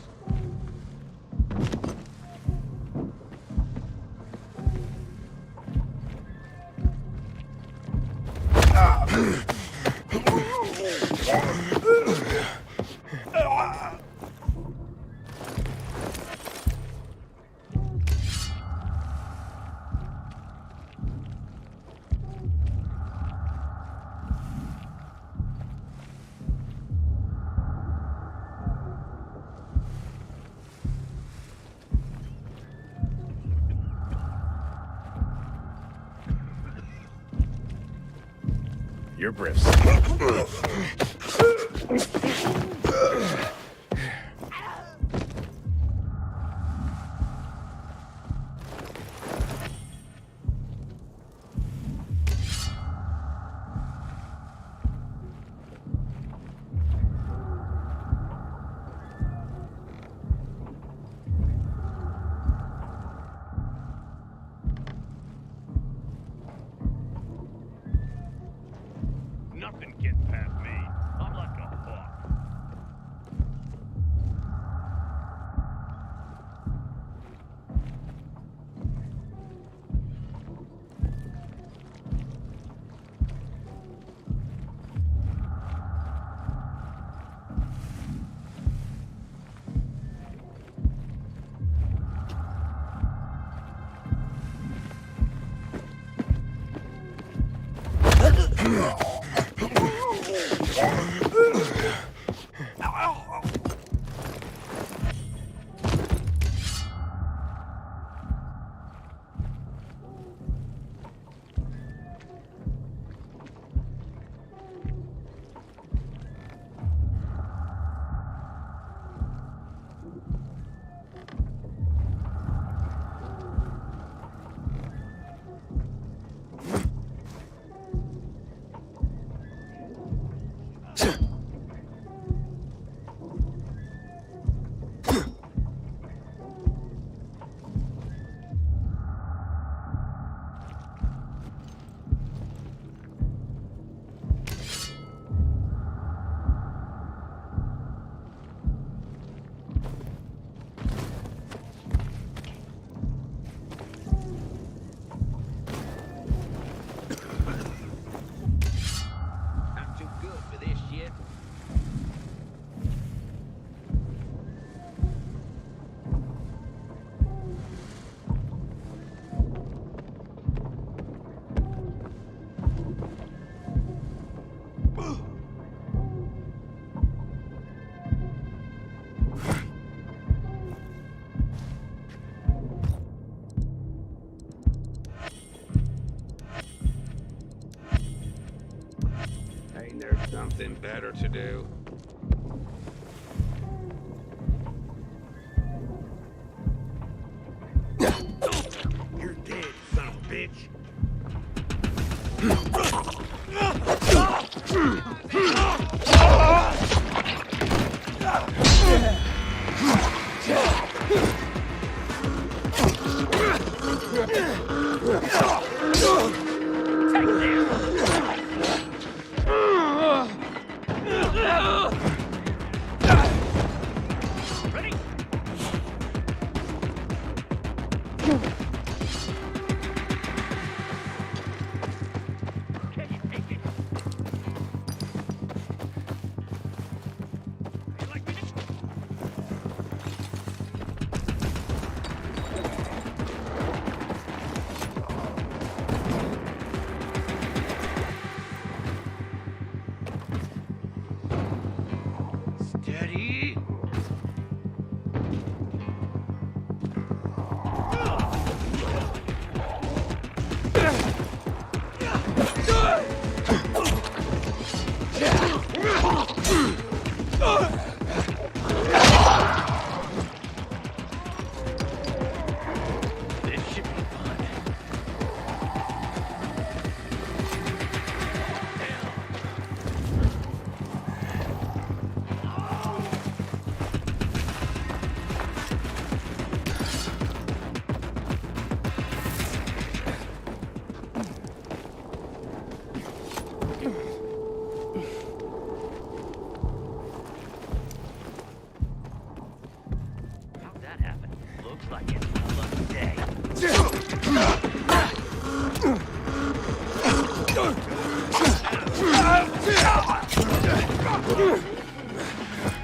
Your breath's... Nothing gets past me. I'm like a hawk. Something better to do.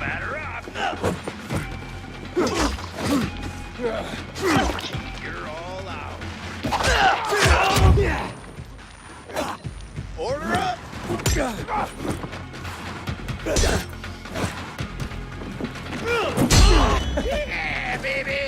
Batter up! You're all out. Order up! Yeah, baby!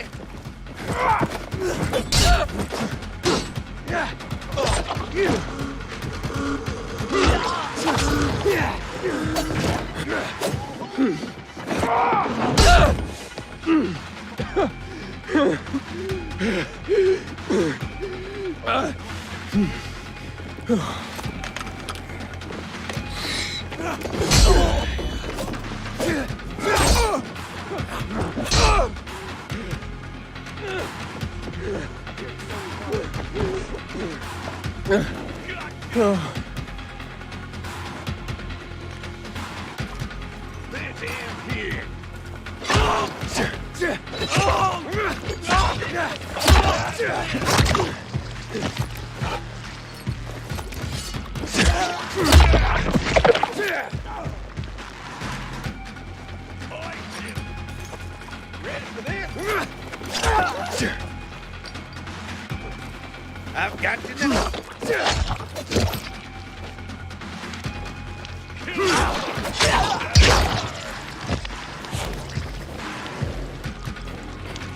I've got you now.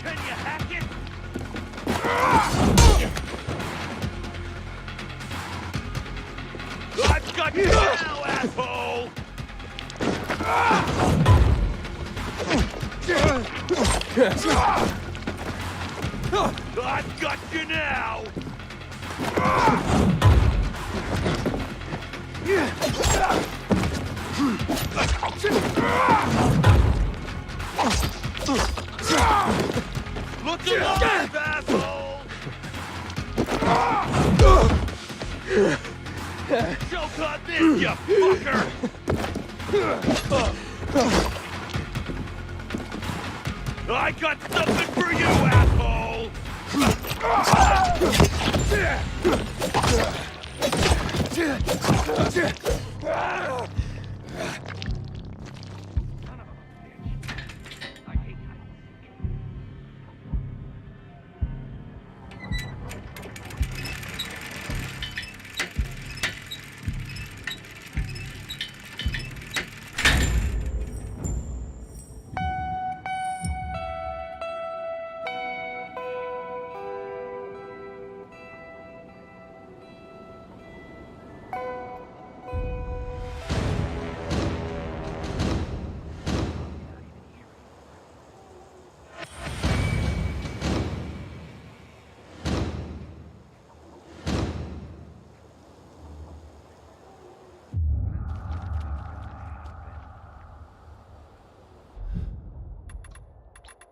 Can you hack it? I've got you now, asshole! I've got you now! Look alive, asshole! Choke on this, you fucker! I got something for you, asshole!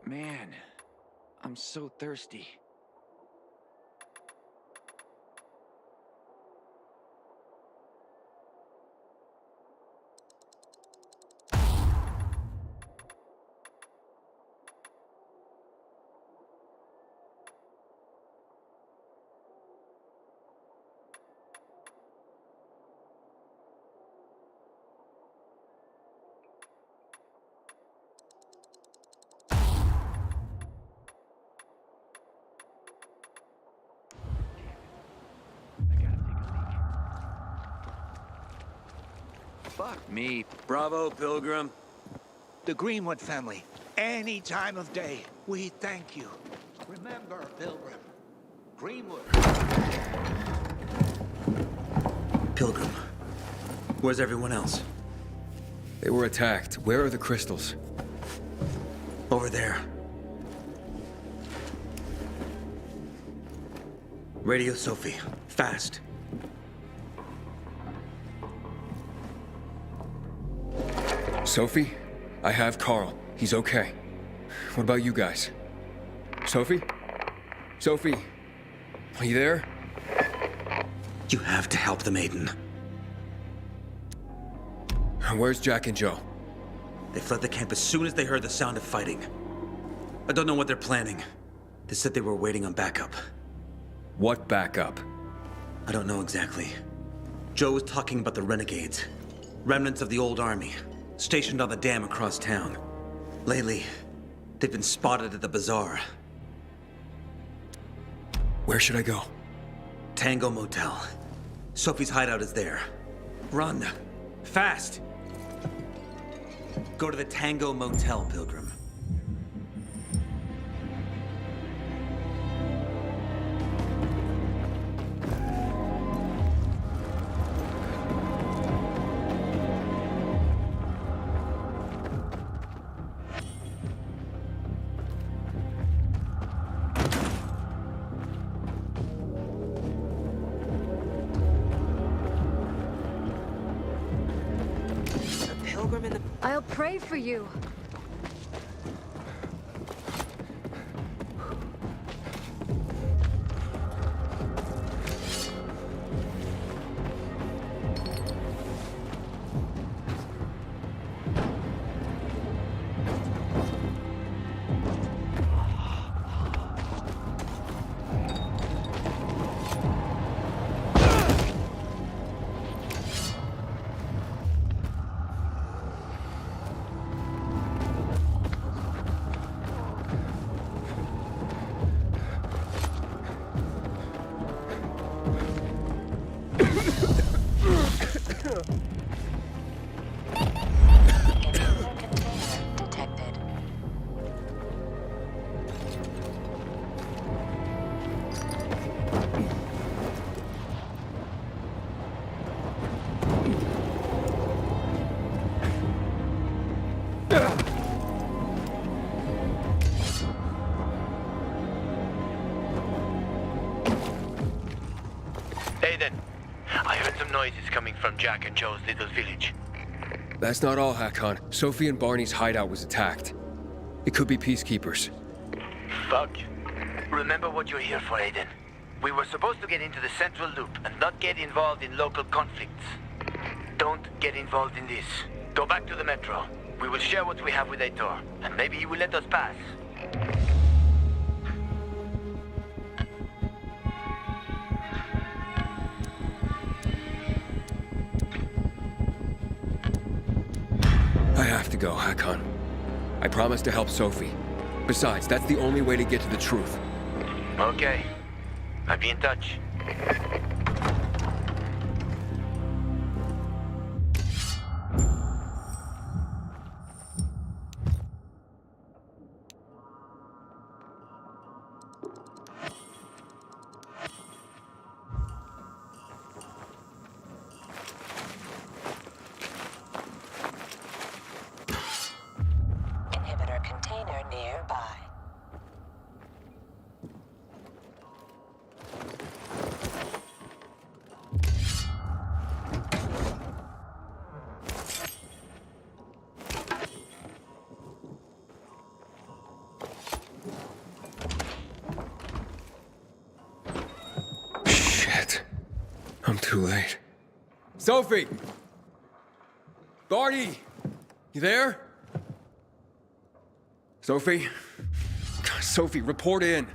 Man, I'm so thirsty. Fuck me. Bravo, Pilgrim. The Greenwood family. Any time of day, we thank you. Remember, Pilgrim. Greenwood. Pilgrim. Where's everyone else? They were attacked. Where are the crystals? Over there. Radio Sophie. Fast. Sophie? I have Carl. He's okay. What about you guys? Sophie? Sophie? Are you there? You have to help the maiden. Where's Jack and Joe? They fled the camp as soon as they heard the sound of fighting. I don't know what they're planning. They said they were waiting on backup. What backup? I don't know exactly. Joe was talking about the renegades. Remnants of the old army, stationed on the dam across town. Lately, they've been spotted at the bazaar. Where should I go? Tango Motel. Sophie's hideout is there. Run. Fast! Go to the Tango Motel, Pilgrim. I'll pray for you. Aiden, I heard some noises coming from Jack and Joe's little village. That's not all, Hakon. Sophie and Barney's hideout was attacked. It could be peacekeepers. Fuck. Remember what you're here for, Aiden. We were supposed to get into the Central Loop and not get involved in local conflicts. Don't get involved in this. Go back to the Metro. We will share what we have with Aitor, and maybe he will let us pass. I have to go, Hakon. I promised to help Sophie. Besides, that's the only way to get to the truth. Okay. I'll be in touch. Inhibitor container nearby. Shit. I'm too late. Sophie! Barney! You there? Sophie? Sophie, report in.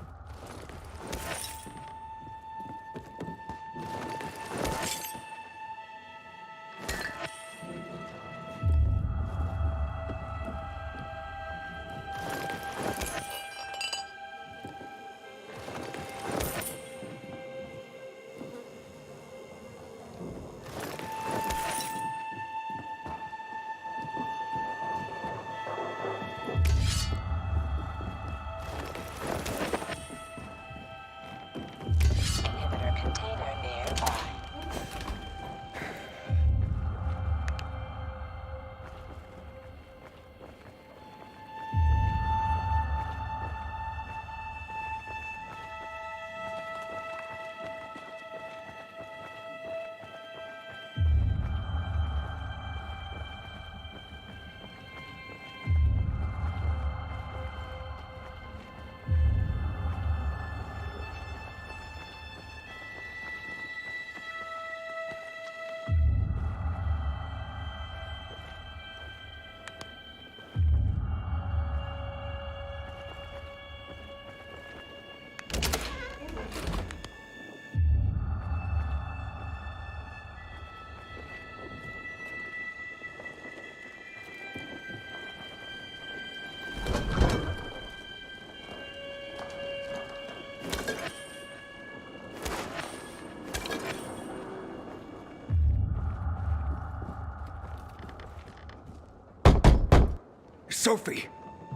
Sophie!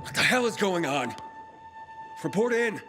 What the hell is going on? Report in!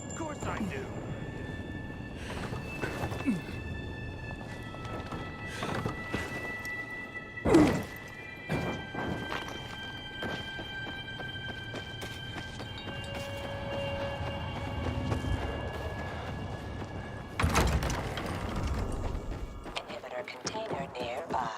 Of course I do. Inhibitor container nearby.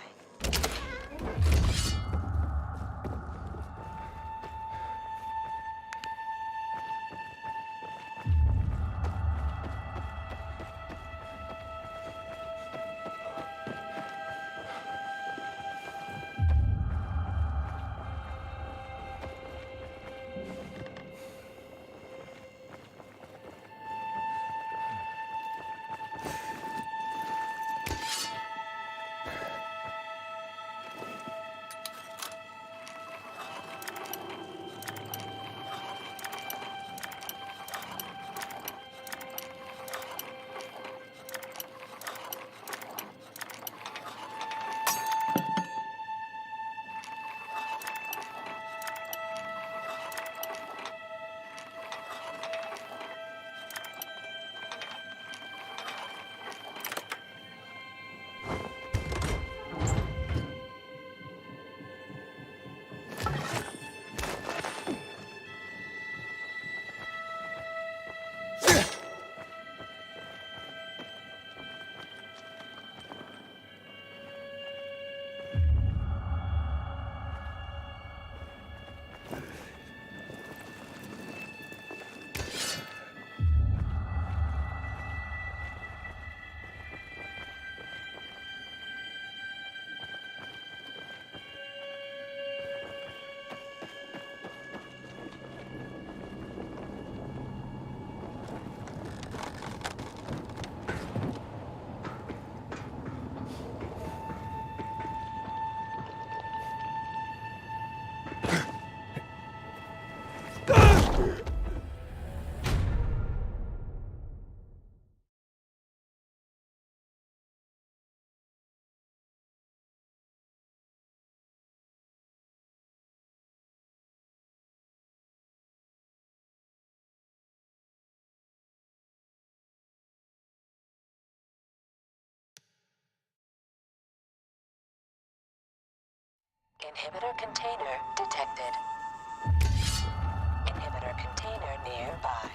Inhibitor container detected. Inhibitor container nearby.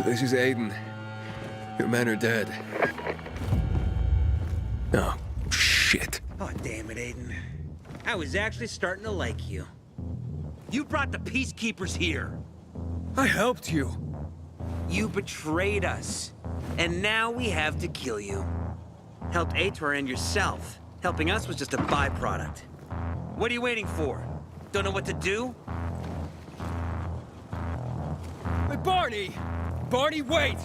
This is Aiden. Your men are dead. Oh, shit. Oh, damn it, Aiden. I was actually starting to like you. You brought the Peacekeepers here. I helped you. You betrayed us. And now we have to kill you. Helped Aitor and yourself. Helping us was just a byproduct. What are you waiting for? Don't know what to do? Hey, Barney! Barney, wait!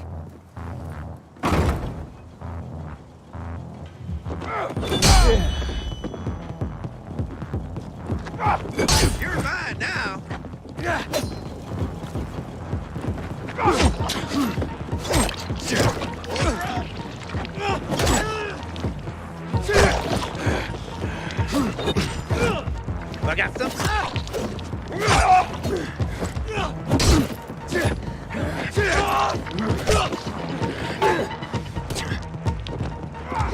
You're mine now. I got some.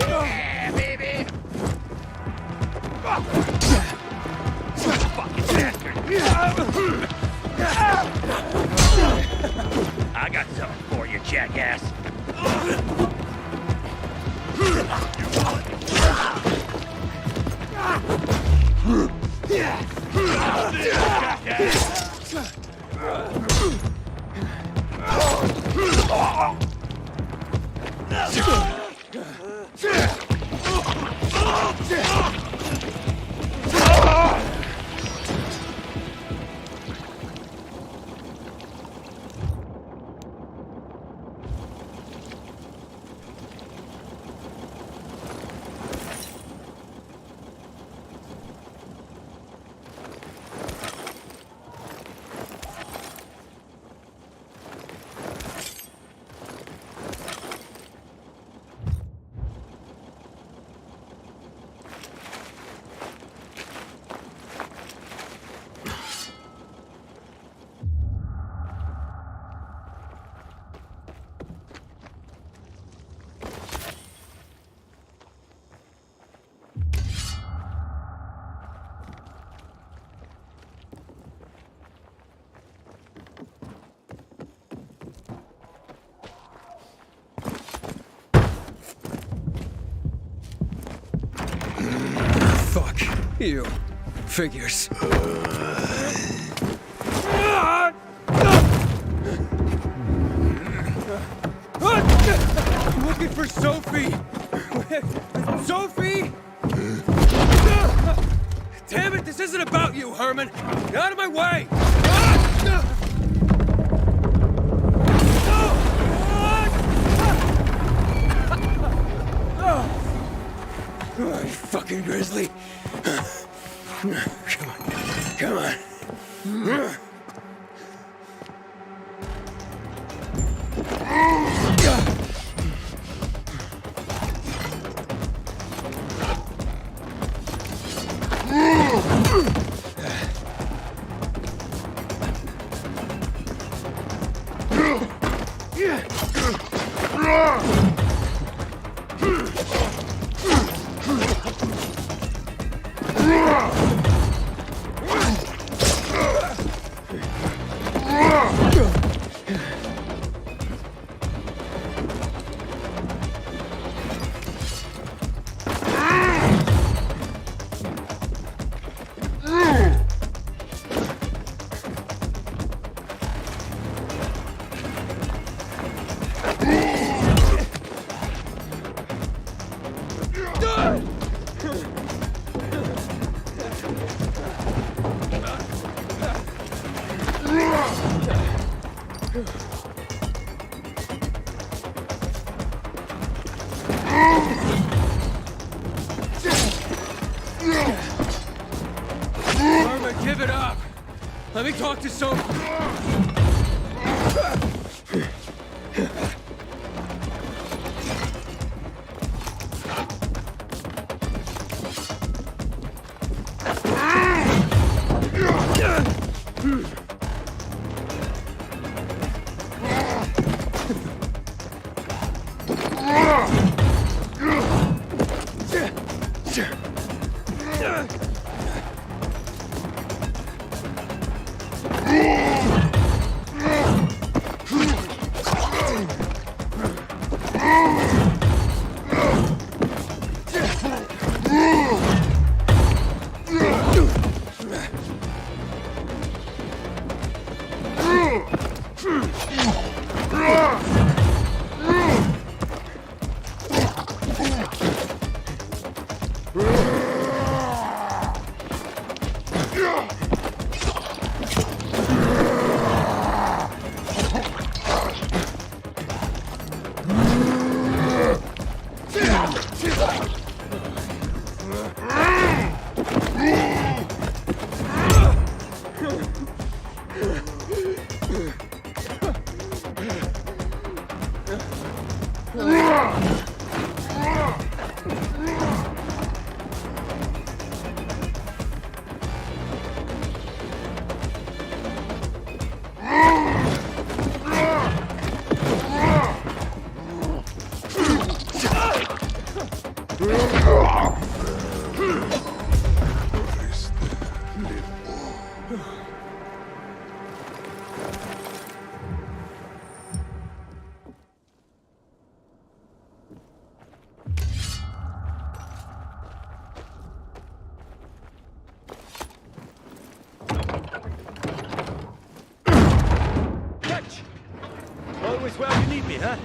Yeah, baby. Fucking bastard. I got something for you, jackass. You. Figures. I'm looking for Sophie! Sophie! Damn it, this isn't about you, Herman! Get out of my way! Oh, you fucking grizzly! Come on. Come on. Herman, give it up! Let me talk to Sophie! Catch! Always where you need me, huh?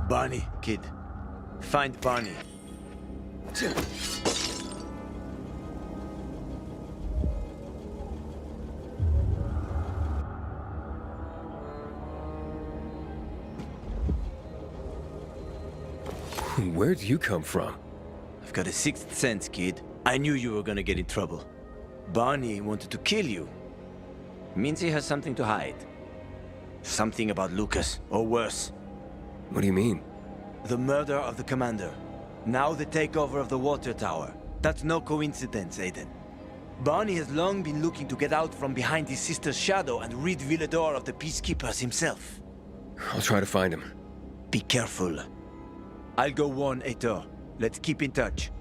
Barney, kid. Find Barney. Where'd you come from? I've got a sixth sense, kid. I knew you were gonna get in trouble. Barney wanted to kill you. Means he has something to hide. Something about Lucas, or worse. What do you mean? The murder of the commander. Now the takeover of the water tower. That's no coincidence, Aiden. Barney has long been looking to get out from behind his sister's shadow and rid Villedor of the Peacekeepers himself. I'll try to find him. Be careful. I'll go warn Aitor. Let's keep in touch.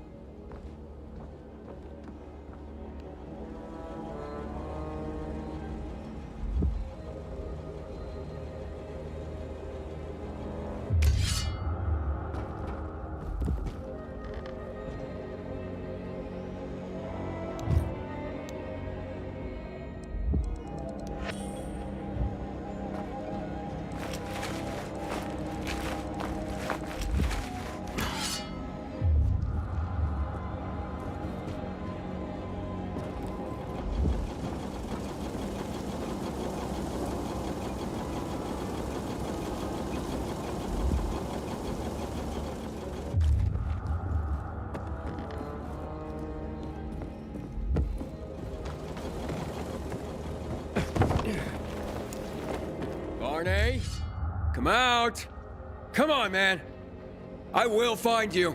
Barney? Come out! Come on, man! I will find you!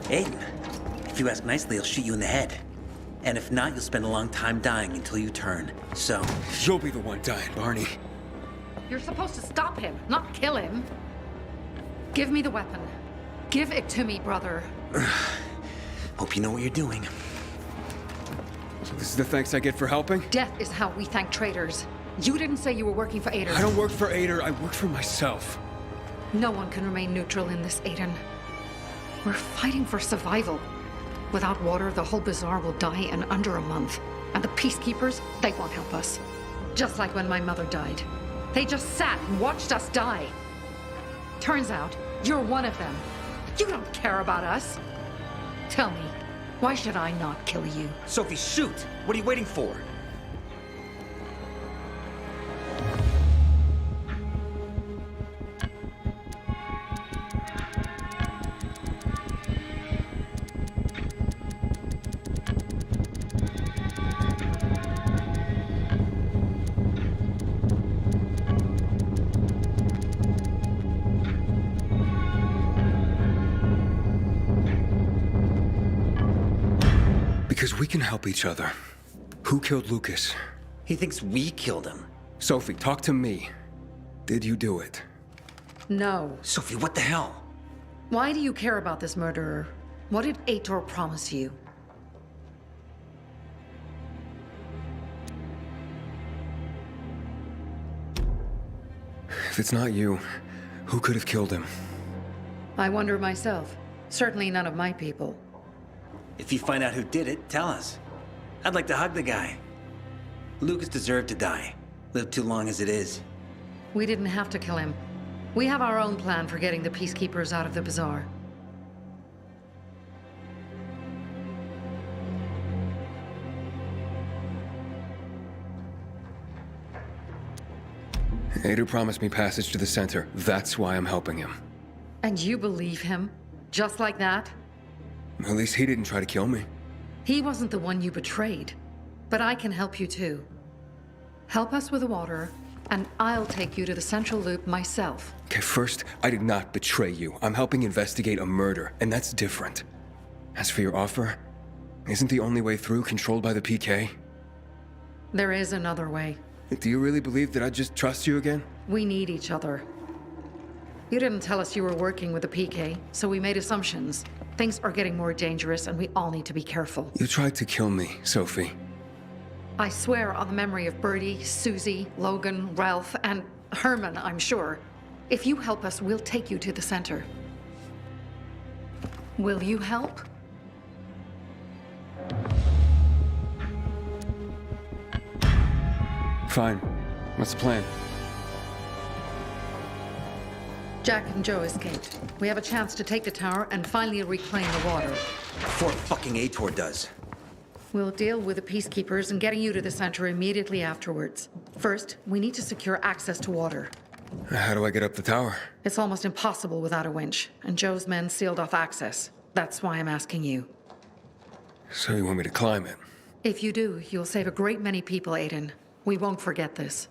Aiden, if you ask nicely, he'll shoot you in the head. And if not, you'll spend a long time dying until you turn. So... You'll be the one dying, Barney. You're supposed to stop him, not kill him. Give me the weapon. Give it to me, brother. Hope you know what you're doing. So this is the thanks I get for helping? Death is how we thank traitors. You didn't say you were working for Ader. I don't work for Ader, I work for myself. No one can remain neutral in this, Aiden. We're fighting for survival. Without water, the whole bazaar will die in under a month. And the Peacekeepers, they won't help us. Just like when my mother died. They just sat and watched us die. Turns out, you're one of them. You don't care about us. Tell me, why should I not kill you? Sophie, shoot! What are you waiting for? we can help each other. Who killed Lucas? He thinks we killed him. Sophie, talk to me. Did you do it? No. Sophie, what the hell? Why do you care about this murderer? What did Aitor promise you? If it's not you, who could have killed him? I wonder myself. Certainly none of my people. If you find out who did it, tell us. I'd like to hug the guy. Lucas deserved to die. Lived too long as it is. We didn't have to kill him. We have our own plan for getting the Peacekeepers out of the bazaar. Aitor promised me passage to the center. That's why I'm helping him. And you believe him? Just like that? At least he didn't try to kill me. He wasn't the one you betrayed. But I can help you too. Help us with the water, and I'll take you to the Central Loop myself. Okay, first, I did not betray you. I'm helping investigate a murder, and that's different. As for your offer, isn't the only way through controlled by the PK? There is another way. Do you really believe that I'd just trust you again? We need each other. You didn't tell us you were working with the PK, so we made assumptions. Things are getting more dangerous, and we all need to be careful. You tried to kill me, Sophie. I swear on the memory of Birdie, Susie, Logan, Ralph, and Herman, I'm sure. If you help us, we'll take you to the center. Will you help? Fine. What's the plan? Jack and Joe escaped. We have a chance to take the tower and finally reclaim the water. Before fucking Aitor does. We'll deal with the Peacekeepers and getting you to the center immediately afterwards. First, we need to secure access to water. How do I get up the tower? It's almost impossible without a winch, and Joe's men sealed off access. That's why I'm asking you. So you want me to climb it? If you do, you'll save a great many people, Aiden. We won't forget this.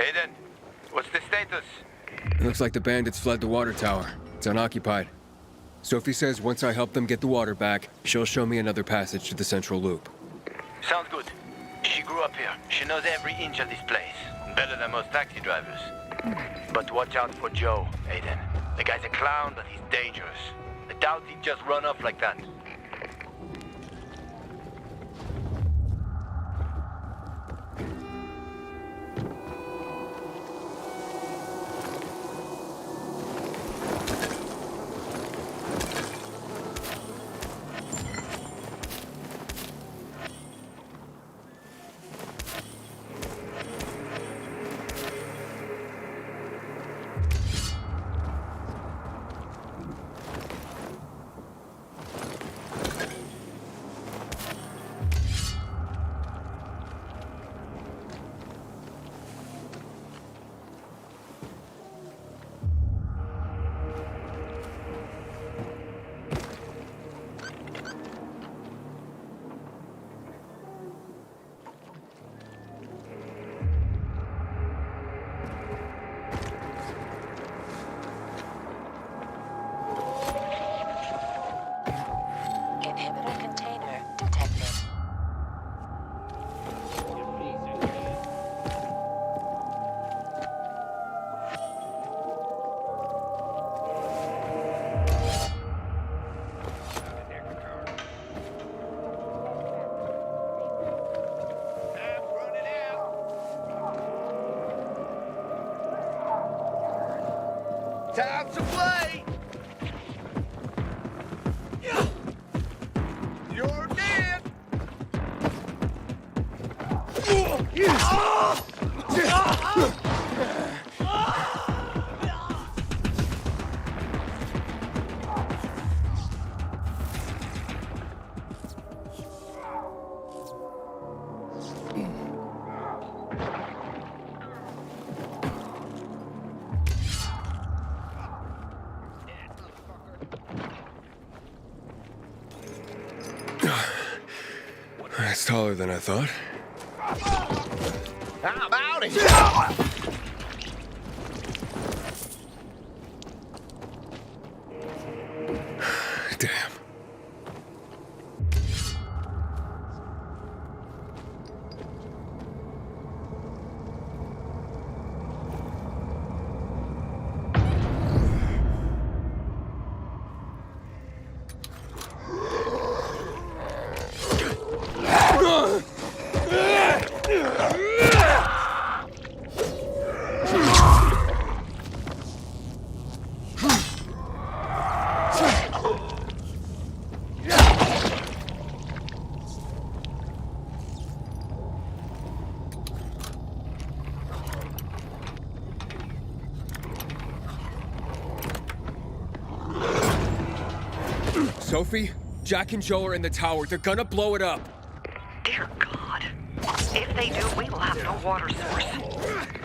Aiden, what's the status? It looks like the bandits fled the water tower. It's unoccupied. Sophie says once I help them get the water back, she'll show me another passage to the central loop. Sounds good. She grew up here. She knows every inch of this place. Better than most taxi drivers. But watch out for Joe, Aiden. The guy's a clown, but he's dangerous. I doubt he'd just run off like that. Inhibitor container detected. Time to play! You're dead! It's taller than I thought. How about it? Damn. Sophie, Jack and Joe are in the tower. They're gonna blow it up. Dear God. If they do, we will have no water source.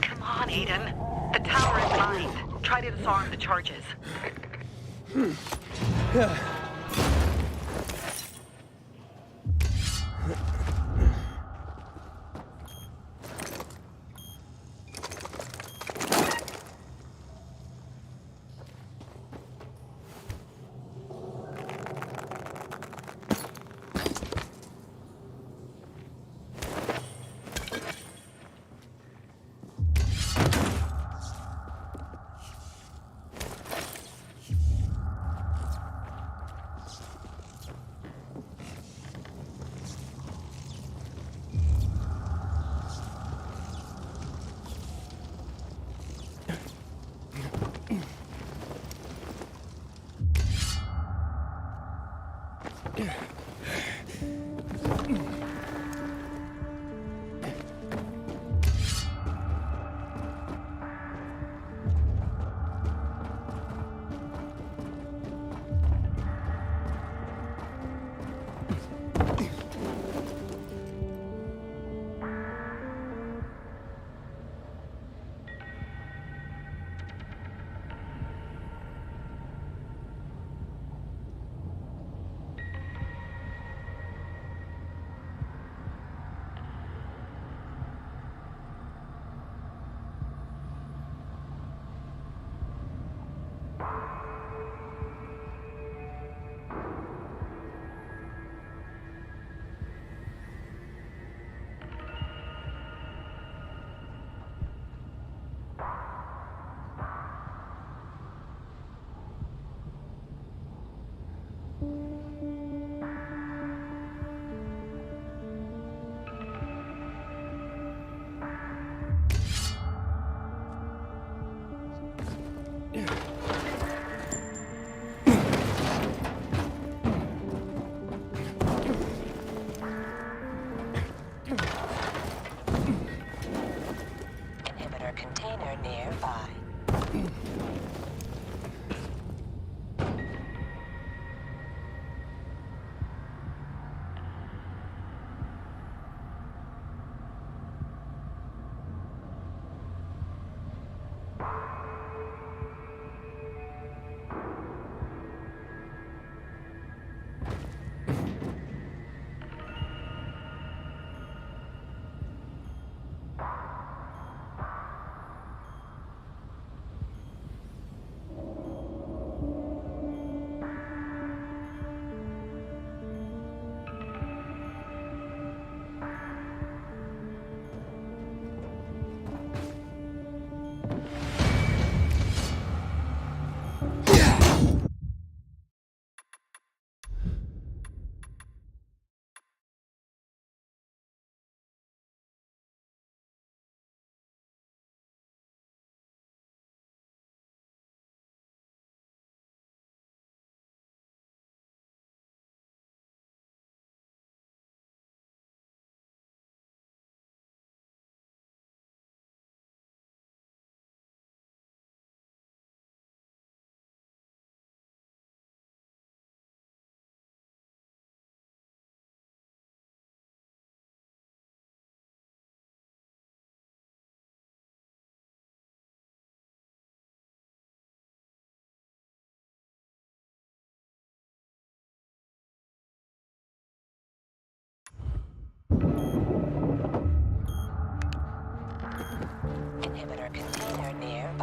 Come on, Aiden. The tower is mined. Try to disarm the charges.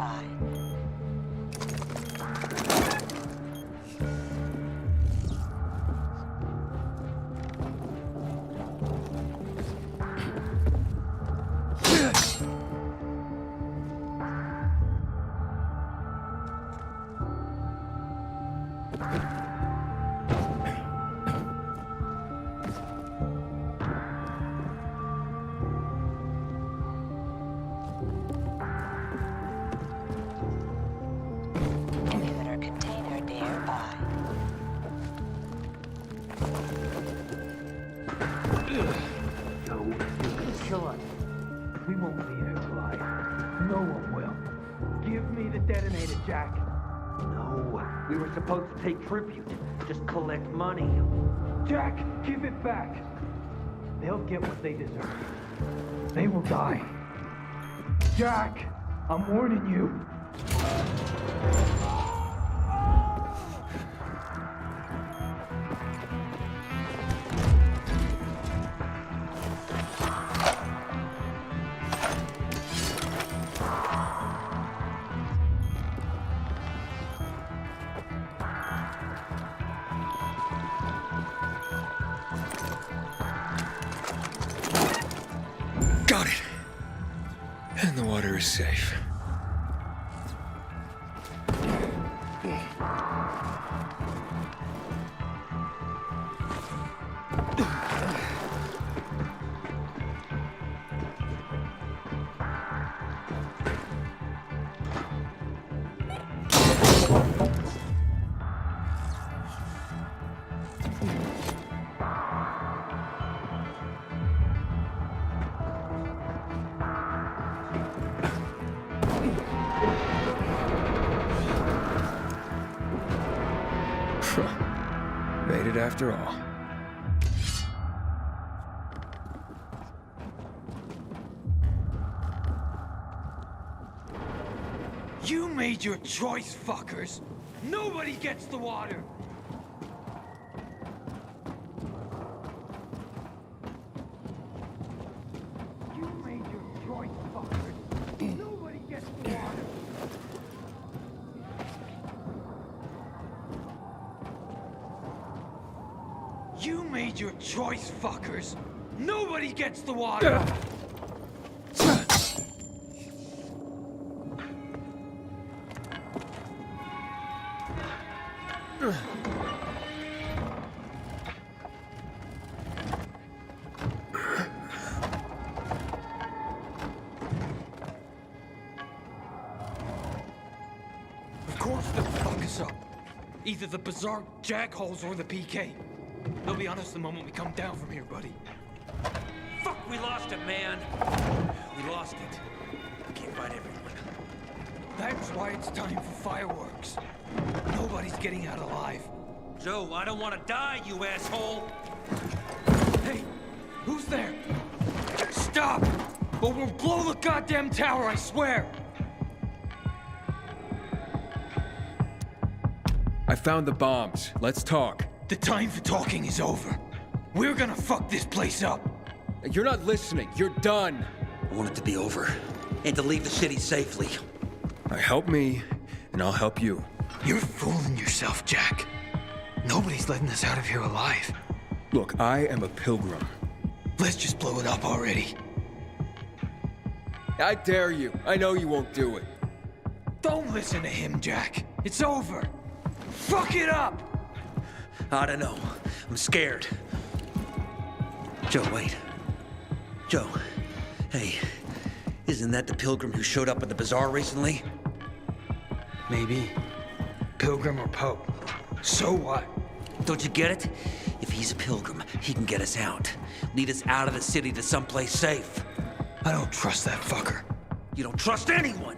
nearby. Inhibitor container nearby. No, you're gonna kill us. We won't leave here alive. No one will. Give me the detonator, Jack. No, we were supposed to take tribute. Just collect money. Jack, give it back. They'll get what they deserve. They will die. Jack, I'm warning you. Got it. And the water is safe. Made it after all. You made your choice, fuckers. Nobody gets the water. You made your choice, fuckers. Nobody gets the water. You made your choice, fuckers. Nobody gets the water. Of course they'll fuck us up. Either the Bazaar jackholes or the PK. They'll be on us the moment we come down from here, buddy. Fuck, we lost it, man. We lost it. We can't fight everyone. That's why it's time for fireworks. Nobody's getting out alive. Joe, I don't want to die, you asshole. Hey, who's there? Stop! Or we'll blow the goddamn tower, I swear! I found the bombs. Let's talk. The time for talking is over. We're gonna fuck this place up. You're not listening. You're done. I want it to be over. And to leave the city safely. Help me, and I'll help you. You're fooling yourself, Jack. Nobody's letting us out of here alive. Look, I am a pilgrim. Let's just blow it up already. I dare you. I know you won't do it. Don't listen to him, Jack. It's over. Fuck it up! I don't know. I'm scared. Joe, wait. Joe. Hey, isn't that the pilgrim who showed up at the bazaar recently? Maybe. Pilgrim or Pope. So what? Don't you get it? If he's a pilgrim, he can get us out. Lead us out of the city to someplace safe. I don't trust that fucker. You don't trust anyone!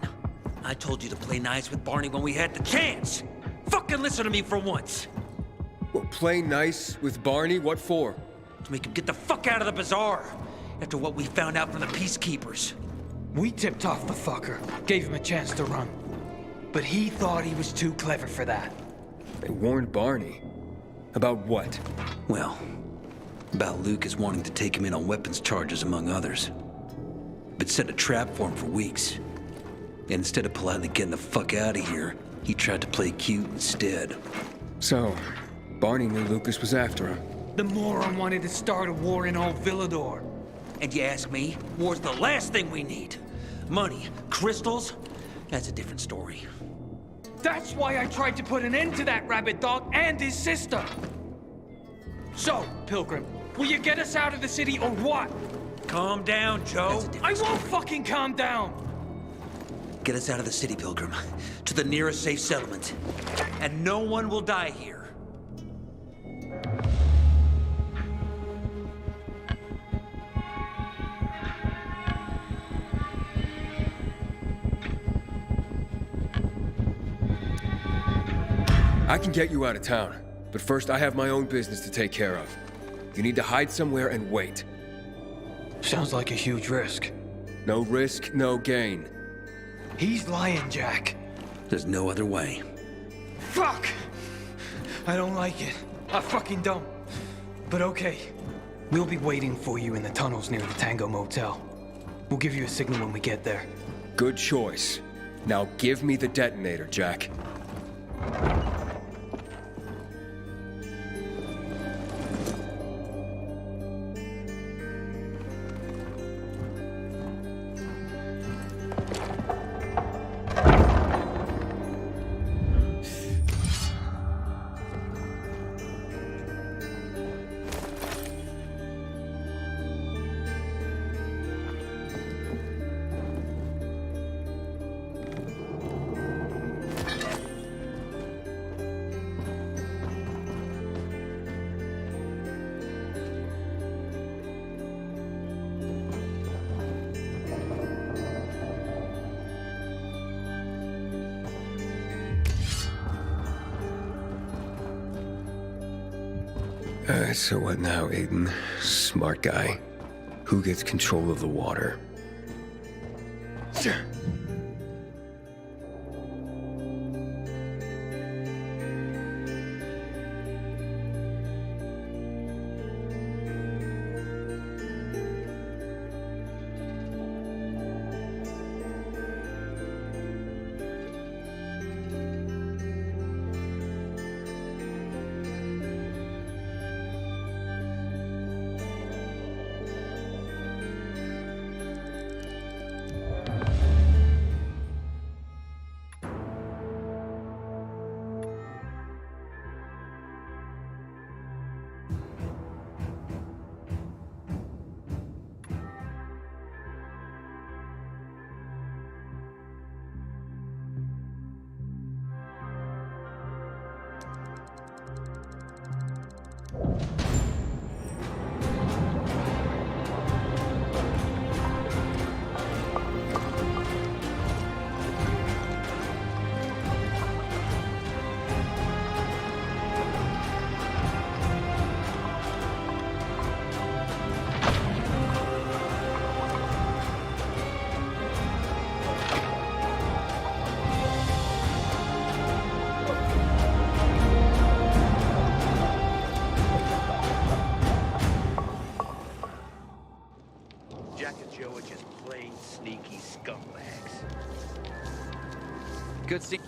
I told you to play nice with Barney when we had the chance! Fucking listen to me for once! Well, play nice with Barney? What for? To make him get the fuck out of the bazaar! After what we found out from the Peacekeepers. We tipped off the fucker, gave him a chance to run. But he thought he was too clever for that. They warned Barney. About what? Well, about Lucas wanting to take him in on weapons charges, among others. But set a trap for him for weeks. And instead of politely getting the fuck out of here, he tried to play cute instead. So, Barney knew Lucas was after him. The moron wanted to start a war in old Villador. And you ask me, war's the last thing we need. Money, crystals, that's a different story. That's why I tried to put an end to that rabbit dog and his sister. So, Pilgrim, will you get us out of the city or what? Calm down, Joe. I won't fucking calm down. Get us out of the city, Pilgrim, to the nearest safe settlement. And no one will die here. I can get you out of town, but first I have my own business to take care of. You need to hide somewhere and wait. Sounds like a huge risk. No risk, no gain. He's lying, Jack. There's no other way. Fuck! I don't like it. I fucking don't. But okay. We'll be waiting for you in the tunnels near the Tango Motel. We'll give you a signal when we get there. Good choice. Now give me the detonator, Jack. So what now, Aiden? Smart guy. Who gets control of the water? Good see.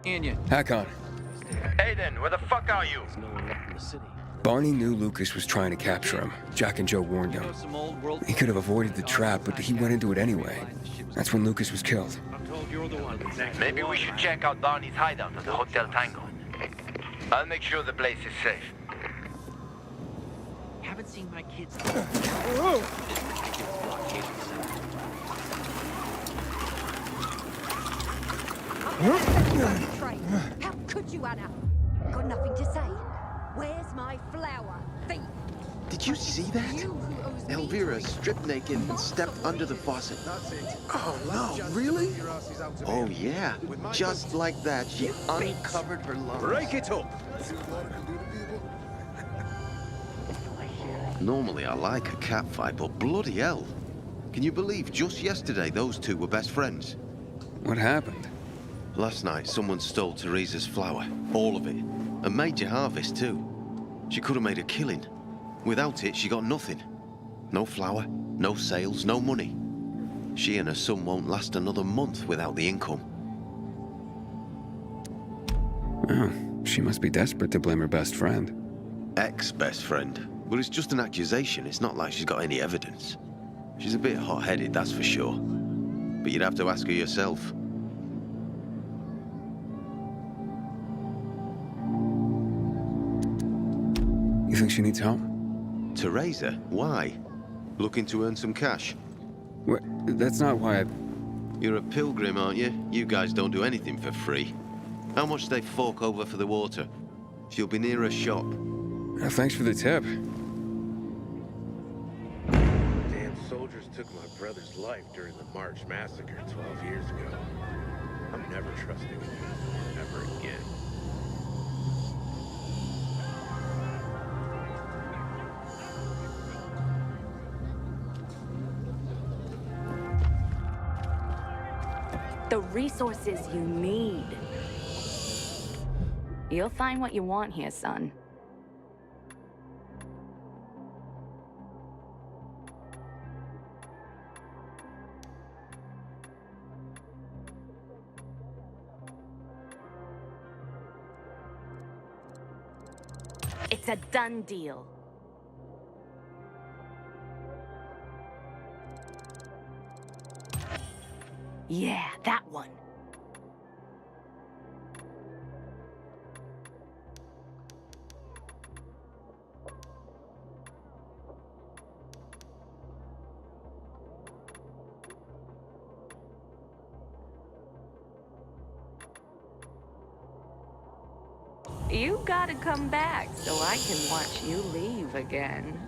Anya. Hakon. Aiden, where the fuck are you? Barney knew Lucas was trying to capture him. Jack and Joe warned him. He could have avoided the trap, but he went into it anyway. That's when Lucas was killed. Maybe we should check out Barney's hideout at the Hotel Tango. I'll make sure the place is safe. Haven't seen my kids. How could you, Anna? Got nothing to say. Where's my flower? Thief! Did you see that? Elvira stripped naked and stepped under the faucet. Oh, no, really? Oh, yeah. Just like that, she uncovered her lungs. Break it up! Normally, I like a cat fight, but bloody hell. Can you believe just yesterday those two were best friends? What happened? Last night, someone stole Teresa's flower. All of it. A major harvest, too. She could have made a killing. Without it, she got nothing. No flour, no sales, no money. She and her son won't last another month without the income. Oh, she must be desperate to blame her best friend. Ex-best friend. But it's just an accusation. It's not like she's got any evidence. She's a bit hot-headed, that's for sure. But you'd have to ask her yourself. You think she needs help? Teresa? Why? Looking to earn some cash? What? That's not why I... You're a pilgrim, aren't you? You guys don't do anything for free. How much do they fork over for the water? She'll be near her shop. Thanks for the tip. Damn soldiers took my brother's life during the March Massacre 12 years ago. I'm never trusting him. Ever again. The resources you need. You'll find what you want here, son. It's a done deal. Yeah, that one. You gotta come back so I can watch you leave again.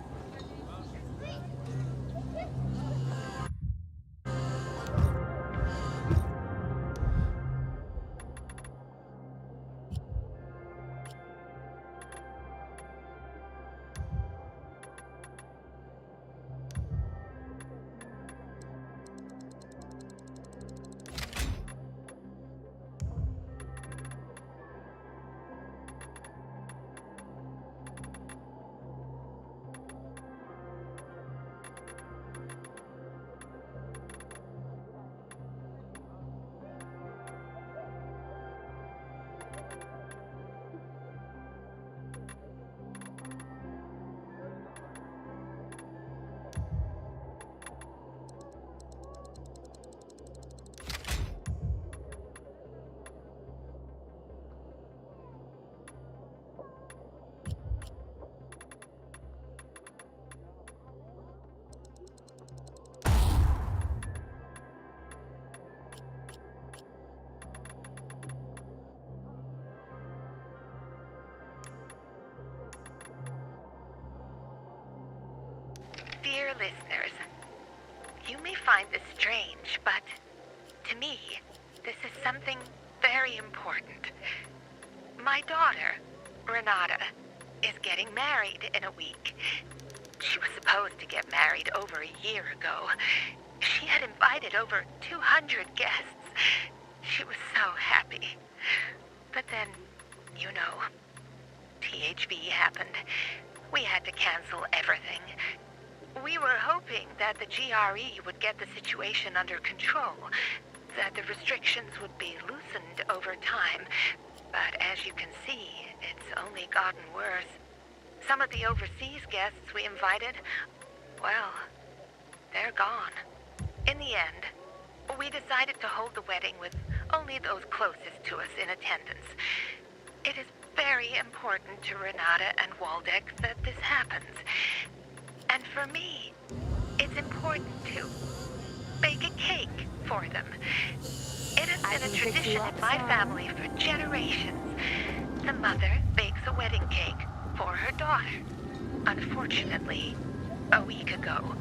Dear listeners, you may find this strange, but to me, this is something very important. My daughter, Renata, is getting married in a week. She was supposed to get married over a year ago. She had invited over 200 guests. She was so happy. But then, you know, THV happened. We had to cancel everything. We were hoping that the GRE would get the situation under control, that the restrictions would be loosened over time, but as you can see, it's only gotten worse. Some of the overseas guests we invited, well, they're gone. In the end, we decided to hold the wedding with only those closest to us in attendance. It is very important to Renata and Waldeck that this happens. And for me, it's important to bake a cake for them. It has been a tradition in my family for generations. The mother bakes a wedding cake for her daughter. Unfortunately, a week ago,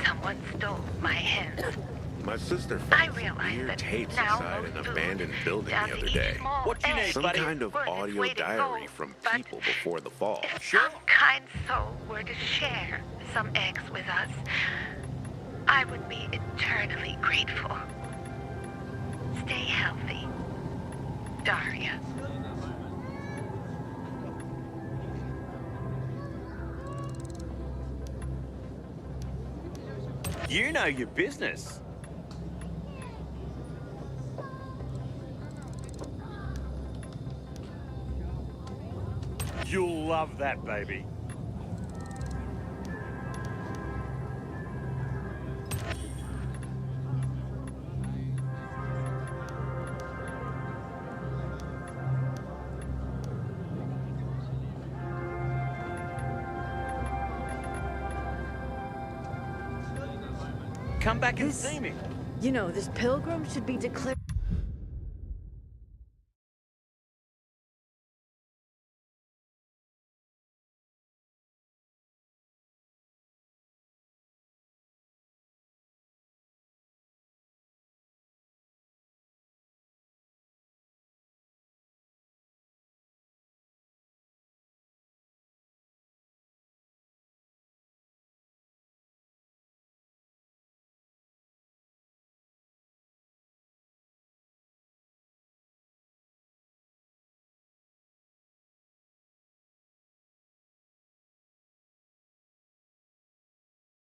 someone stole my hens. My sister I found realize weird that tapes now inside an most abandoned food building down the to other each day. small What's your name, egg Some is kind of worth its audio weight in diary gold, from but people before the fall. if some kind soul were to share some eggs with us, I would be eternally grateful. Stay healthy, Daria. You know your business. You'll love that, baby. Come back and see me. You know, this pilgrim should be declared.